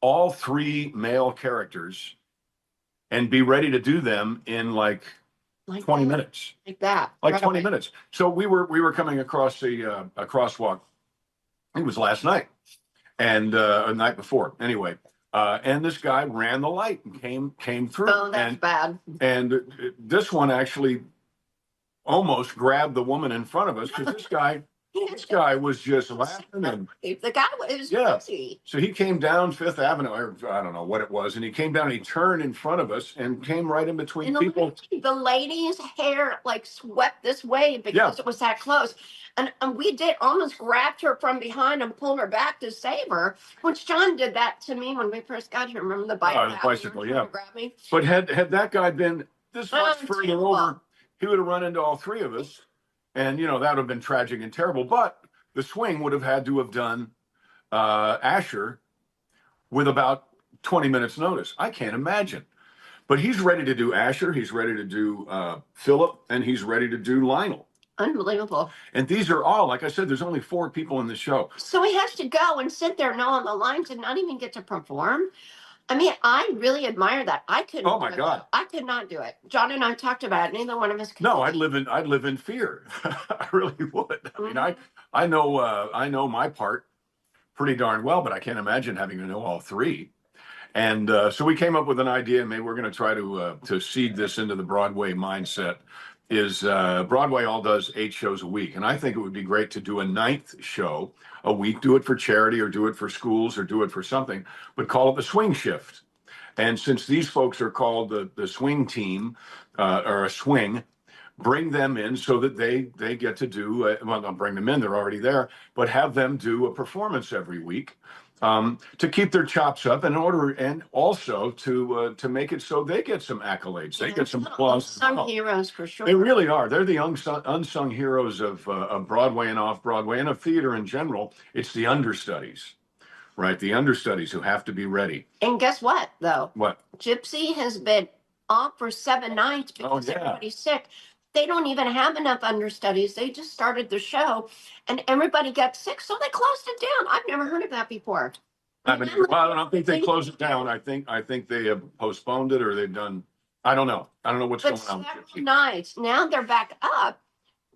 all 3 male characters and be ready to do them in like 20 minutes. Like that. Like right 20 away. minutes. So we were coming across a crosswalk. It was last night and the night before. Anyway, and this guy ran the light and came through. Oh, that's bad. And this one actually almost grabbed the woman in front of us because this guy was just laughing and the guy was crazy. So he came down Fifth Avenue, or I don't know what it was, and he came down. He turned in front of us and came right in between people. The lady's hair like swept this way because it was that close, and we did almost grabbed her from behind and pulled her back to save her. Which John did that to me when we first got here. Remember the bicycle? Yeah. Grab me. But had that guy been this much further over, he would have run into all 3 of us. And, that would have been tragic and terrible. But the swing would have had to have done Asher with about 20 minutes notice. I can't imagine. But he's ready to do Asher. He's ready to do Philip. And he's ready to do Lionel. Unbelievable. And these are all, like I said, there's only 4 people in the show. So he has to go and sit there and know on the lines and not even get to perform. I mean, I really admire that. I couldn't. Oh my God! I could not do it. John and I talked about it. Neither one of us could. No, I'd live in fear. I really would. I mean, I know my part pretty darn well, but I can't imagine having to know all 3. And so we came up with an idea. Maybe we're going to try to seed this into the Broadway mindset. Is Broadway all does 8 shows a week, and I think it would be great to do a 9th show a week. Do it for charity, or do it for schools, or do it for something, but call it the swing shift. And since these folks are called the swing team or a swing, bring them in so that they get to do well. Don't bring them in; they're already there, but have them do a performance every week. To keep their chops up and also to make it so they get some accolades, they get some applause. Some heroes for sure. They really are. They're the unsung heroes of Broadway and off Broadway and of theater in general. It's the understudies, right? The understudies who have to be ready. And guess what, though? What? Gypsy has been off for 7 nights because everybody's sick. They don't even have enough understudies. They just started the show and everybody got sick, so they closed it down. I've never heard of that before. I don't think they closed it down. I think they have postponed it, or they've done. I don't know what's going on. Several nights now they're back up,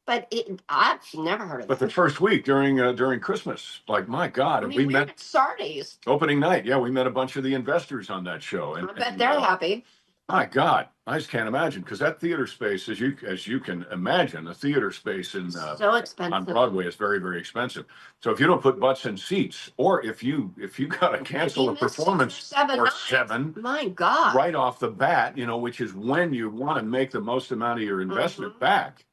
but I've never heard of it. But the first week during Christmas, like my God, and we met at Sardi's opening night. Yeah, we met a bunch of the investors on that show, and I bet they're happy. My God, I just can't imagine, because that theater space, as you can imagine, the theater space in so expensive on Broadway is very, very expensive. So if you don't put butts in seats, or if you got to cancel a performance or 7, my God, right off the bat, which is when you want to make the most amount of your investment back.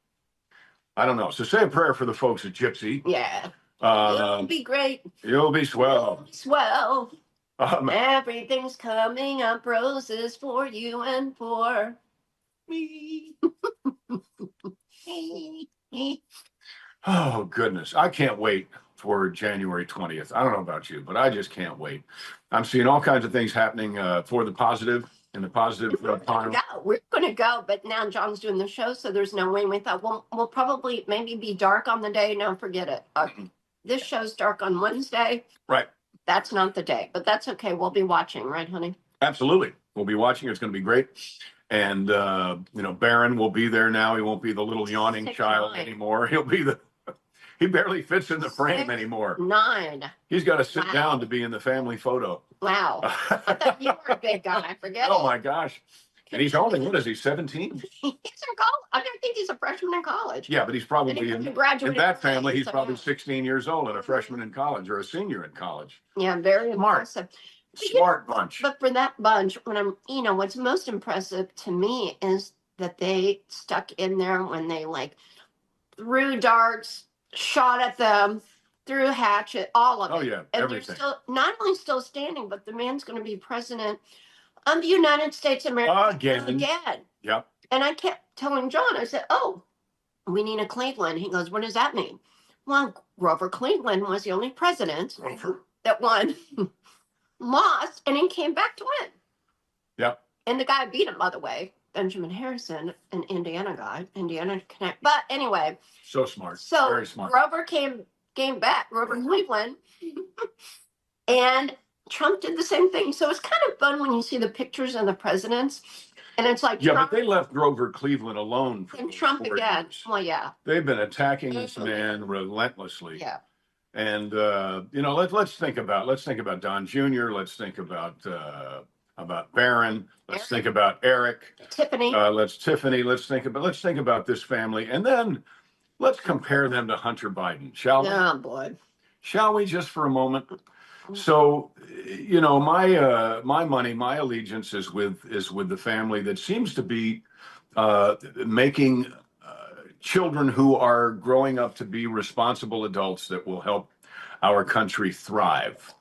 I don't know. So say a prayer for the folks at Gypsy. Yeah, it'll be great. You'll be swell. Swell. Everything's coming up roses for you and for me. Oh, goodness. I can't wait for January 20th. I don't know about you, but I just can't wait. I'm seeing all kinds of things happening for the positive in the positive. We're gonna go, but now John's doing the show, so there's no way. We thought we'll probably maybe be dark on the day. No, forget it. This show's dark on Wednesday. Right. That's not the day, but that's okay. We'll be watching, right, honey? Absolutely. We'll be watching. It's going to be great. And, Barron will be there now. He won't be the little yawning 6'9" child anymore. He barely fits in the frame anymore. 6'9". He's got to sit down to be in the family photo. Wow. I thought you were a big guy. Forget it. Oh, my gosh. And he's only, what is he, 17? He's in college. I don't think he's a freshman in college. Yeah, but he's probably in that family. He's probably 16 years old and a freshman in college or a senior in college. Yeah, very impressive. Smart bunch. But for that bunch, what's most impressive to me is that they stuck in there when they threw darts, shot at them, threw a hatchet, all of it. Oh yeah, and everything. They're still not only still standing, but the man's going to be president of the United States of America again. Yep. And I kept telling John, I said, "Oh, we need a Cleveland." He goes, "What does that mean?" Well, Grover Cleveland was the only president that won. Lost, and he came back to win. Yep. And the guy beat him, by the way, Benjamin Harrison, an Indiana guy, Indiana Connect. But anyway, so smart, so very smart. Grover came back, Grover Cleveland, and Trump did the same thing. So it's kind of fun when you see the pictures of the presidents, and it's like Trump, but they left Grover Cleveland alone for and Trump again. Years. Well, yeah, they've been attacking this man relentlessly. Yeah. And let's think about Don Jr. Let's think about Barron. Let's think about Eric. Tiffany. Tiffany. Let's think about this family, and then let's compare them to Hunter Biden, shall we? Oh boy. Shall we just for a moment? So, my money, my allegiance is with the family that seems to be making children who are growing up to be responsible adults that will help our country thrive.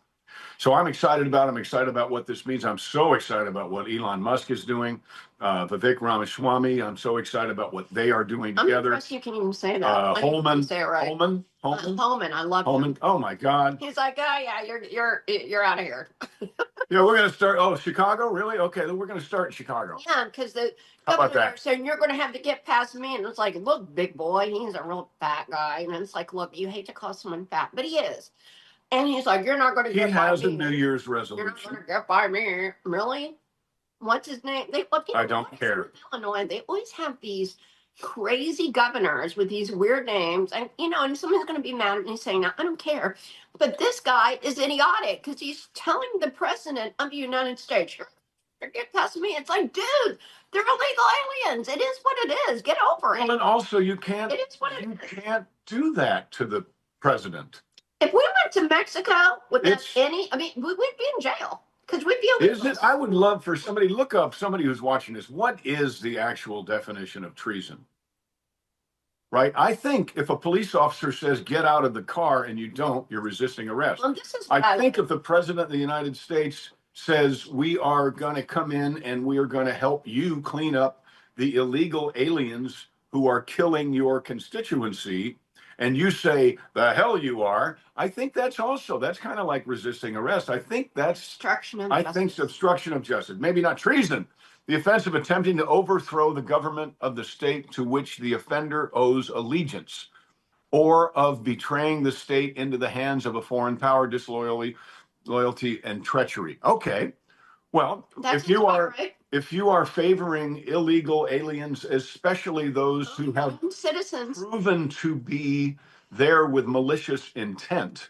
So I'm excited about what this means. I'm so excited about what Elon Musk is doing. Vivek Ramaswamy, I'm so excited about what they are doing together. I'm impressed you can even say that. Holman, say it right. Holman, I love Holman. him. Oh my God. He's like, oh yeah, you're out of here. Yeah, we're going to start. Oh, Chicago, really? Okay, then we're going to start in Chicago. Yeah, because the How about governor that? saying you're going to have to get past me, and it's like, look, big boy, he's a real fat guy, and it's like, look, you hate to call someone fat, but he is, and he's like, you're not going to get by me. He has a New Year's You're not resolution. going to get by me, really? What's his name? I don't care. Illinois, they always have these crazy governors with these weird names, and and someone's going to be mad at me saying, I don't care, but this guy is idiotic because he's telling the president of the United States, get past me. It's like, dude, they're illegal aliens. It is what it is. Get over it. Well, and also you can't do that to the president. If we went to Mexico without we'd be in jail. Because we'd be illegal. Is it? I would love for somebody who's watching this. What is the actual definition of treason? Right? I think if a police officer says, get out of the car, and you don't, you're resisting arrest. Well, I think if the president of the United States says, we are going to come in and we are going to help you clean up the illegal aliens who are killing your constituency, and you say, the hell you are, I think that's kind of like resisting arrest. I think that's obstruction of justice. I think obstruction of justice. Maybe not treason. The offense of attempting to overthrow the government of the state to which the offender owes allegiance, or of betraying the state into the hands of a foreign power, disloyalty, loyalty, and treachery. Okay. Well, if you are favoring illegal aliens, especially those who have citizens proven to be there with malicious intent,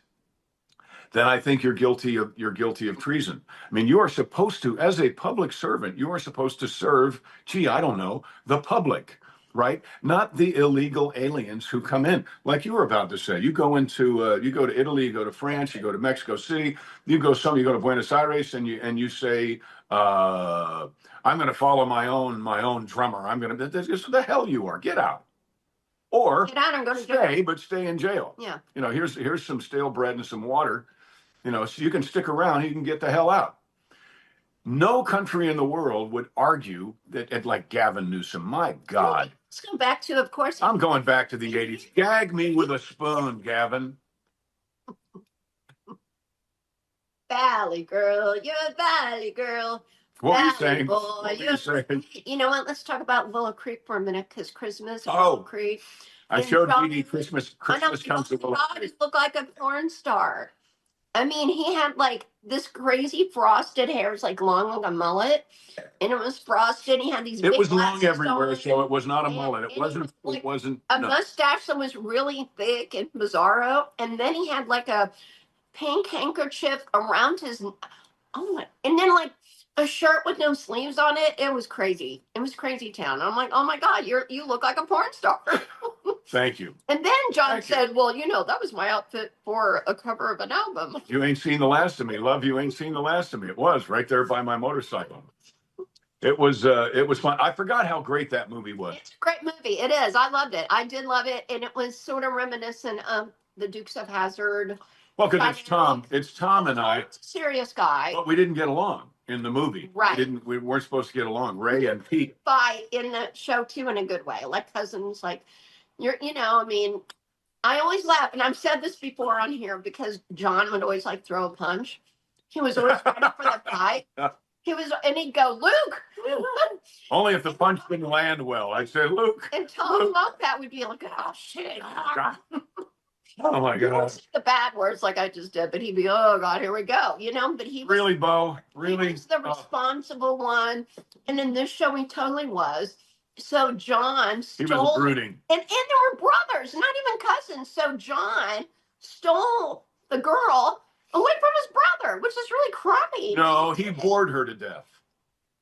then I think you're guilty of treason. I mean, you are supposed to, as a public servant, you are supposed to serve, the public, right? Not the illegal aliens who come in. Like you were about to say, you go to Italy, you go to France, you go to Mexico City, you go to Buenos Aires, and you say, I'm going to follow my own drummer. That's just the hell you are. Get out. Or get out and go to stay, but stay in jail. Yeah. Here's some stale bread and some water. You know, so you can stick around, you can get the hell out. No country in the world would argue that, like Gavin Newsom. My God. Let's go back to, of course. I'm going back to the 80s. Gag me with a spoon, Gavin. Valley girl, you're a valley girl. What were you Valley saying? boy, What were you saying? You know what? Let's talk about Willow Creek for a minute, because Christmas in Oh. Willow Creek. I And showed John- Dee Dee Christmas I know, comes to Willow God, Creek. he looked like a porn star. I mean, he had like this crazy frosted hair. It's like long like a mullet, and it was frosted. He had these. It big was long glasses everywhere, on, so it was not a and- mullet. and It he wasn't. was like It wasn't. a No. mustache that was really thick and bizarro, and then he had like a pink handkerchief around his. Oh my! And then like a shirt with no sleeves on it. It was crazy. It was crazy town. I'm like, oh my God, you look like a porn star. Thank you. And then John Thank you. said, well, you know, that was my outfit for a cover of an album. You ain't seen the last of me, love. You ain't seen the last of me. It was right there by my motorcycle. It was fun. I forgot how great that movie was. It's a great movie. It is. I loved it. I did love it, and it was sort of reminiscent of the Dukes of Hazzard. Well, because it's Tom and I, Tom's a serious guy. but we didn't get along in the movie. Right. We weren't supposed to get along. Ray and Pete. Fight in the show too, in a good way, like cousins. Like you know. I mean, I always laugh, and I've said this before on here, because John would always like throw a punch. He was always ready for the fight. He was, and he'd go, Luke. Only if the punch didn't land well. I'd say, Luke. And Tom loved that. Would be like, oh shit. Oh my He God. wouldn't say the bad words like I just did, but he'd be, oh God, here we go. You know, but he was Really, Bo? Really? He was the responsible one. And in this show, he totally was. So John He stole. was brooding. And there were brothers, not even cousins. So John stole the girl away from his brother, which is really crummy. No, he bored her to death.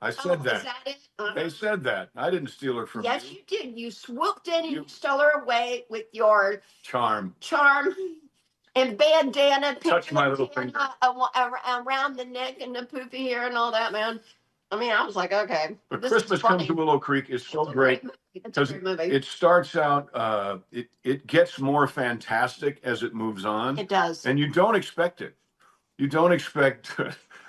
I said Is that. that it? They said that. I didn't steal her from Yes, you. you did. You swooped in and you You- stole her away with your Charm. and bandana, pink Touch my little bandana around the neck and the poofy hair and all that, man. I mean, I was like, okay. But this is Christmas Comes funny. to Willow Creek is so It's a great. movie. It's a because great movie. It starts out, it gets more fantastic as it moves on. It does. And you don't expect it. You don't expect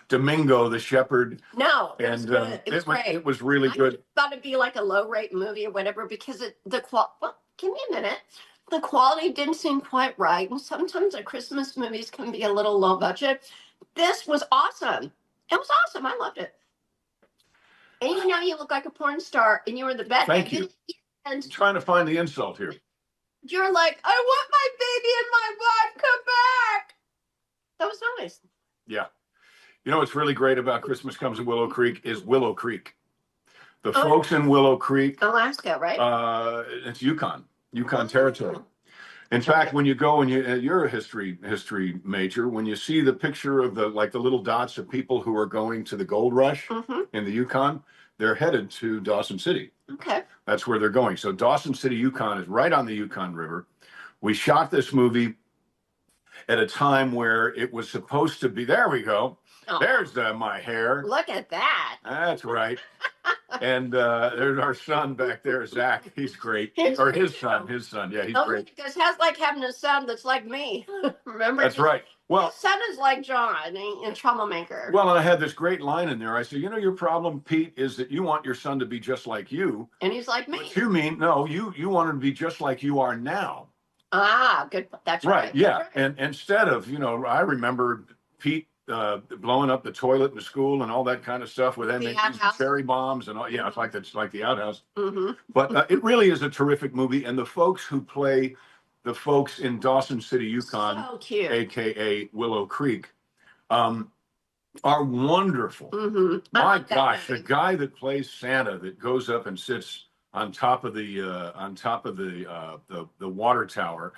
Domingo the shepherd. No, it was And good. It was great. it was really I good. thought it'd be like a low rate movie or whatever, because well, give me a minute. The quality didn't seem quite right. And sometimes the Christmas movies can be a little low budget. This was awesome. It was awesome. I loved it. And you know, you look like a porn star, and you were the best. Thank you. And I'm trying to find the insult here. you're like, I want my baby and my wife come back. That was nice. Yeah. You know what's really great about Christmas Comes to Willow Creek is Willow Creek. The folks in Willow Creek, Alaska, right? it's Yukon territory. In fact, when you go and you're a history major, when you see the picture of the little dots of people who are going to the gold rush in the Yukon, they're headed to Dawson City. Okay. That's where they're going. So Dawson City, Yukon is right on the Yukon River. We shot this movie at a time where it was supposed to be. There we go. Oh, There's my hair. look at that. That's right. And there's our son back there, Zach. He's great. Or his son. Yeah, he's great. Because that's like having a son that's like me. Remember? That's right. Well, his son is like John, a troublemaker. well, and I had this great line in there. I said, your problem, Pete, is that you want your son to be just like you. And he's like me. But you mean, no, you want him to be just like you are now. Ah, good. That's right. Yeah. That's right. And instead of, I remember Pete blowing up the toilet in the school and all that kind of stuff with cherry bombs and all. Yeah, it's like the outhouse. Mm-hmm. But it really is a terrific movie. And the folks who play the folks in Dawson City, Yukon, So cute. AKA Willow Creek, are wonderful. Mm-hmm. My gosh, the guy that plays Santa that goes up and sits on top of the water tower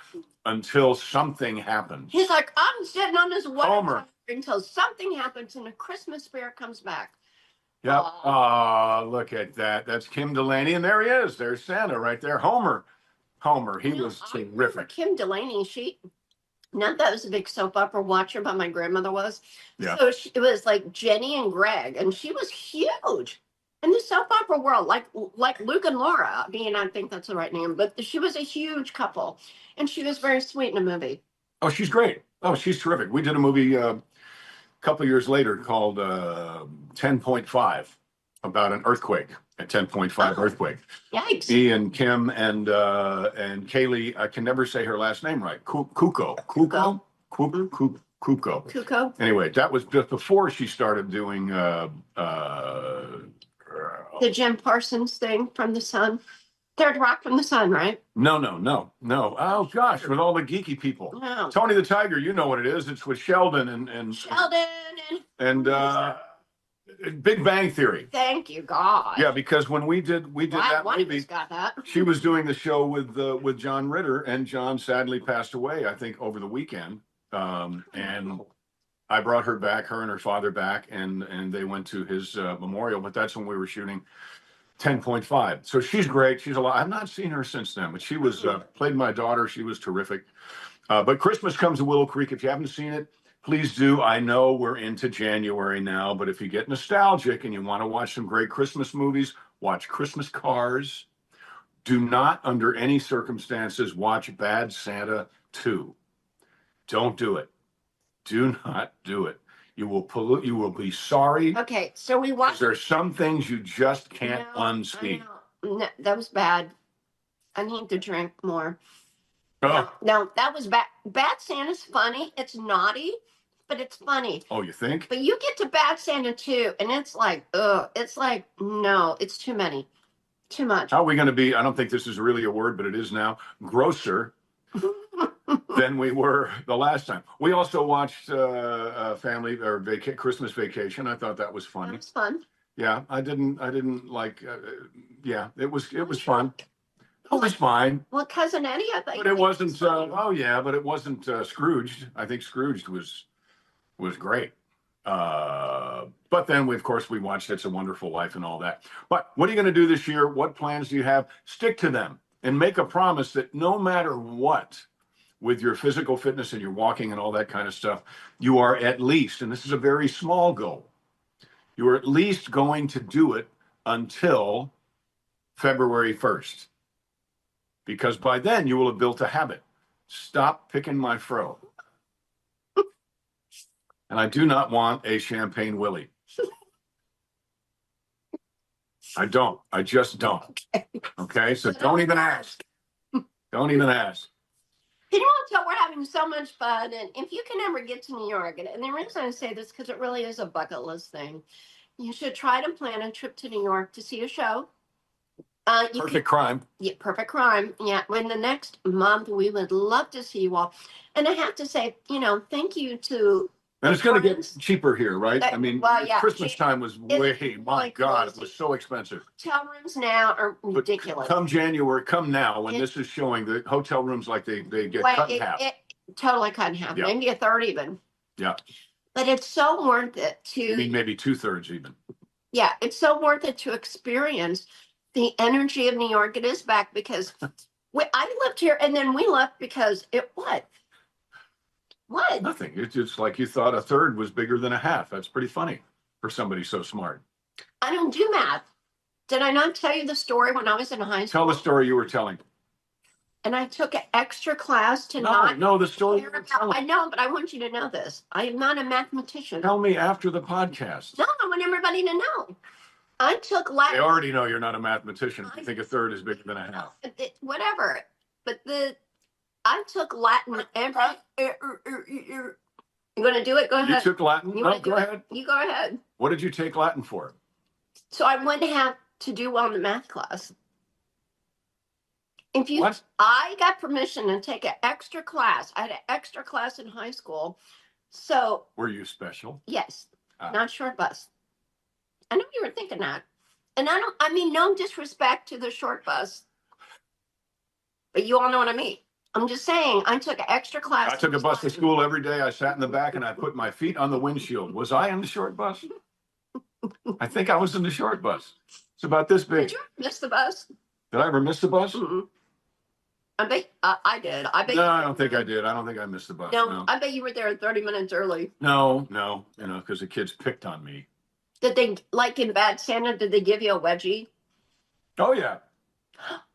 until something happens. He's like, I'm sitting on this water Homer. tower until something happens and the Christmas spirit comes back. Yep. Oh, look at that. That's Kim Delaney, and there he is. There's Santa right there. Homer. He was I remember terrific. Kim Delaney, not that I was a big soap opera watcher, but my grandmother was. Yeah. So it was like Jenny and Greg, and she was huge in the soap opera world, like Luke and Laura. I mean, I think that's the right name, but she was a huge couple, and she was very sweet in the movie. Oh, she's great. Oh, she's terrific. We did a movie couple years later called 10.5 about an earthquake, a 10.5 Oh. earthquake. Yikes. Me and Kim and Kaylee, I can never say her last name right. Kuko. Kuko. Anyway, that was just before she started doing The Jim Parsons thing from The Sun. Third Rock from The Sun, right? no. Oh gosh, with all the geeky people. No. Tony the Tiger, you know what it is. It's with Sheldon and Sheldon and Big Bang Theory. thank you, God. Yeah, because when we did that One of movie, us got that. she was doing the show with John Ritter, and John sadly passed away, I think, over the weekend. And I brought her back, her and her father back, and they went to his memorial. But that's when we were shooting 10.5. So she's great. She's a lot. I've not seen her since then, but she was played my daughter. She was terrific. But Christmas Comes to Willow Creek. If you haven't seen it, please do. I know we're into January now, but if you get nostalgic and you want to watch some great Christmas movies, watch Christmas Cars. Do not, under any circumstances, watch Bad Santa 2. Don't do it. Do not do it. You will pollute. You will be sorry. Okay, so we 'Cause watched. there's some things you just can't No, unsee. I know. No, that was bad. I need to drink more. Oh, No, that was bad. Bad Santa's funny. It's naughty, but it's funny. oh, you think? But you get to Bad Santa 2, and it's like, ugh. It's like, no, it's too many. Too much. How are we going to be? I don't think this is really a word, but it is now. Grosser than we were the last time. We also watched Family or Christmas Vacation. I thought that was That funny. was fun. Yeah, I didn't like. Yeah, it was fun. It was fine, Well, Cousin Eddie, I thought. but it wasn't. Oh yeah, but it wasn't Scrooged. I think Scrooged was great. But then of course we watched It's a Wonderful Life and all that. But what are you going to do this year? What plans do you have? Stick to them and make a promise that no matter what, with your physical fitness and your walking and all that kind of stuff, you are at least, and this is a very small goal, you are at least going to do it until February 1st. Because by then you will have built a habit. Stop picking my fro. And I do not want a champagne Willie. I don't. I just don't. Okay? So don't even ask. Don't even ask. Can you all tell we're having so much fun? And if you can ever get to New York, and the reason I say this because it really is a bucket list thing, you should try to plan a trip to New York to see a show. Perfect Crime. Yeah, Perfect Crime. Yeah, in the next month, we would love to see you all. And I have to say, thank you to. And it's going to get cheaper here, right? I mean, Well, yeah, Christmas time was way, my really God, it crazy. was so expensive. Hotel rooms now are But ridiculous. come January, come now, when this is showing, the hotel rooms like they get Well, cut in half. it totally cut in half, Yeah. maybe a third even. Yeah. But it's so worth it I mean, to. maybe 2/3 even. Yeah, it's so worth it to experience the energy of New York. It is back because I lived here and then we left because it what? What? Nothing. It's just like you thought a third was bigger than a half. That's pretty funny for somebody so smart. I don't do math. Did I not tell you the story when I was in high school? Tell the story you were telling. And I took an extra class to No, the story you were telling. I know, but I want you to know this. I am not a mathematician. Tell me after the podcast. No, I want everybody to know. I took Latin. They already know you're not a mathematician. You think a third is bigger than a half. Whatever. But I took Latin every. You going to do it? Go ahead. You took Latin? You No, wanna do go it? ahead. You go ahead. What did you take Latin for? So I wouldn't have to do well in the math class. If you, What? I got permission to take an extra class. I had an extra class in high school. So Were you special? yes, Ah. not short bus. I know you were thinking that. And I mean, no disrespect to the short bus, but you all know what I mean. I'm just saying, I took an extra class. I took a bus to school every day. I sat in the back and I put my feet on the windshield. Was I in the short bus? I think I was in the short bus. It's about this big. Did you miss the bus? Did I ever miss the bus? Mm-mm. I bet I did. I bet. No, I don't think I did. I don't think I missed the bus. No, I bet you were there 30 minutes early. No, because the kids picked on me. Did they, like in Bad Santa, did they give you a wedgie? Oh, yeah.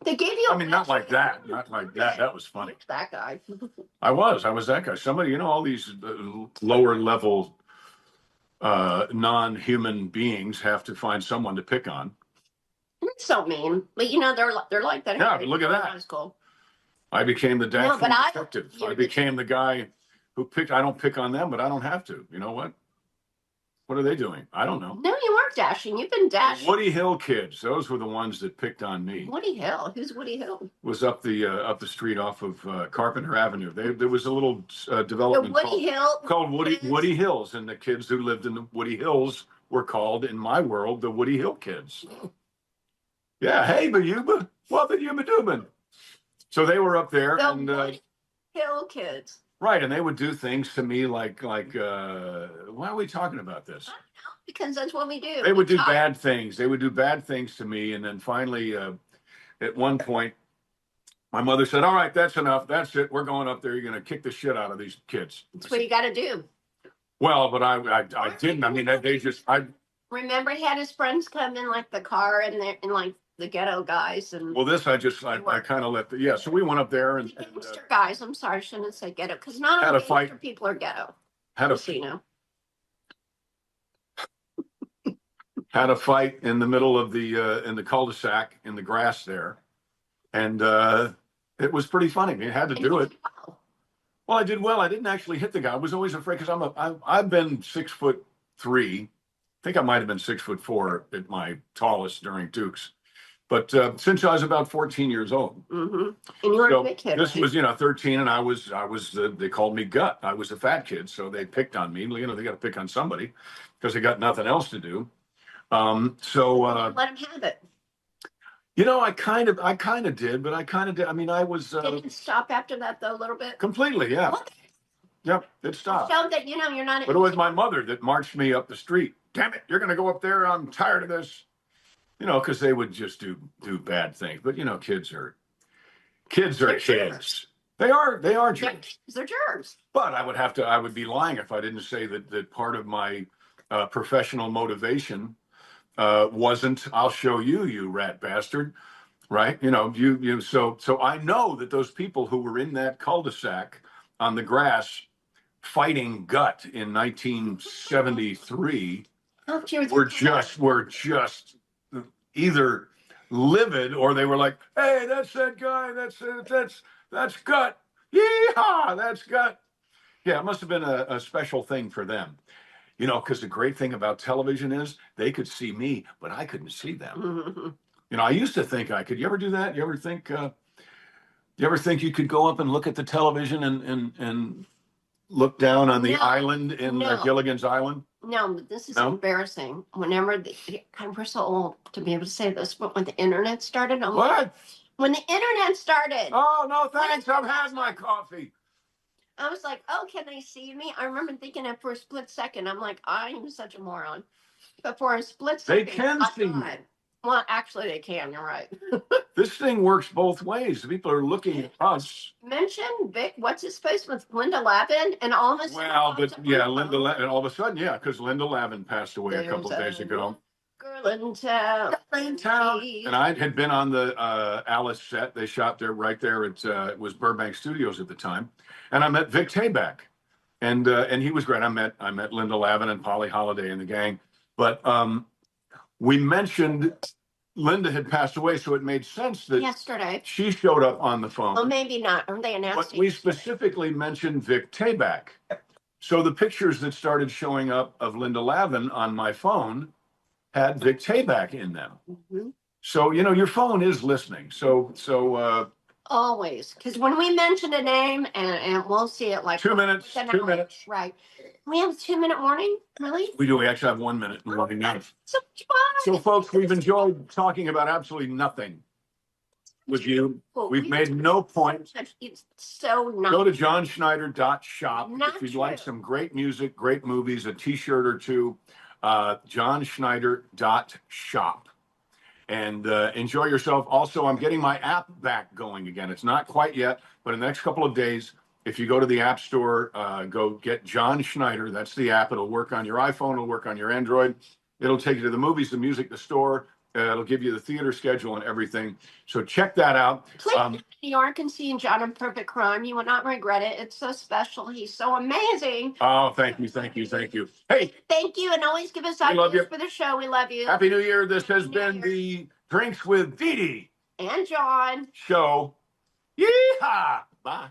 They gave you a I mean, not wedgie? like that. Not like that. That was funny. That guy. I was that guy. Somebody, all these lower level non-human beings have to find someone to pick on. It's so mean, but they're like that. Yeah, but look at that. High school. I became the dashing but detective. you're I the- became the guy who picked. I don't pick on them, but I don't have to. You know what? What are they doing? I don't know. No, you weren't dashing. You've been dashing. Woody Hill kids. Those were the ones that picked on me. Woody Hill. Who's Woody Hill? Was up the street off of Carpenter Avenue. There was a little The development Woody Hill. called kids? Woody Hills, and the kids who lived in the Woody Hills were called, in my world, the Woody Hill kids. Yeah, hey, Bayuba, what Bayuba doobin? So they were up there, The and Woody Hill kids. right, and they would do things to me like why are we talking about this? Because that's what we do. They would We do talk. bad things. They would do bad things to me, and then finally, at one point, my mother said, "All right, that's enough. That's it. We're going up there. You're going to kick the shit out of these kids." That's what you got to do. Well, but I didn't. I mean, they just Remember, he had his friends come in like the car and like the ghetto guys and well, this I kind of let the So we went up there and gangster guys. I'm sorry, I shouldn't say ghetto because not Had all a fight. gangster people are ghetto. had a had a fight in the middle of the cul-de-sac in the grass there, and it was pretty funny. You had to do it. Wow. Well, I did well. I didn't actually hit the guy. I was always afraid because I've been 6'3". I think I might have been 6'4" at my tallest during Dukes. But since I was about 14 years old, Mm-hmm. And you were so a big kid. this right? was 13, and I was they called me Gut. I was a fat kid, so they picked on me. They got to pick on somebody because they got nothing else to do. So let him have it. I kind of did, but I kind of did. I mean, I was Didn't stop after that though a little bit. completely, yeah, What? yep, it stopped. Show that you're not. But it was my mother that marched me up the street. Damn it, you're going to go up there. I'm tired of this. Because they would just do bad things. But kids are kids. Germs. They are germs. They're germs. But I would be lying if I didn't say that part of my professional motivation wasn't, I'll show you, you rat bastard. Right. So I know that those people who were in that cul-de-sac on the grass fighting Gut in 1973 were just either livid or they were like, hey, that's that guy. That's Gut. Yeehaw, that's Gut. Yeah, it must have been a special thing for them. Because the great thing about television is they could see me, but I couldn't see them. Mm-hmm. I used to think I could. You ever do that? You ever think you could go up and look at the television and look down on the island in Gilligan's Island? No, but this is embarrassing. Whenever we're so old to be able to say this, but when the internet started, when the internet started. Oh no, thanks. I've had my coffee. I was like, oh, can they see me? I remember thinking that for a split second. I'm like, I'm such a moron. But for a split second, they can see me. Well, actually, they can. You're right. This thing works both ways. People are looking at us. Mention Vic, what's his face with Linda Lavin, and all of a sudden. Well, but yeah, Linda Lavin, all of a sudden, yeah, because Linda Lavin passed away a couple of days ago. Girl in town. And I had been on the Alice set. They shot there right there at it was Burbank Studios at the time, and I met Vic Tayback, and he was great. I met Linda Lavin and Polly Holiday and the gang, but we mentioned Linda had passed away, so it made sense that yesterday she showed up on the phone. Well, maybe not. Or they announced but we specifically mentioned Vic Tayback. So the pictures that started showing up of Linda Lavin on my phone had Vic Tayback in them. Mm-hmm. So, your phone is listening. So always. Because when we mention a name and we'll see it like 2 minutes, 2 minutes. Right. We have a 2-minute warning? Really? We do. We actually have 1 minute warning now. So much fun. So, folks, we've enjoyed talking about absolutely nothing with you. We've made no point. It's so nice. Go to johnschneider.shop Not if you'd true. like some great music, great movies, a t-shirt or two. johnschneider.shop. And enjoy yourself. Also, I'm getting my app back going again. It's not quite yet, but in the next couple of days, if you go to the App Store, go get John Schneider. That's the app. It'll work on your iPhone. It'll work on your Android. It'll take you to the movies, the music, the store, It'll give you the theater schedule and everything. So check that out. Please, New York and seeing John in Perfect Crime. You will not regret it. It's so special. He's so amazing. Oh, thank you, thank you, thank you. Hey, Thank you, and always give us we love ideas you. for the show. We love you. Happy New Year. This has Happy New been Year. the Drinks with Dee Dee And John. show. Yeehaw! Bye.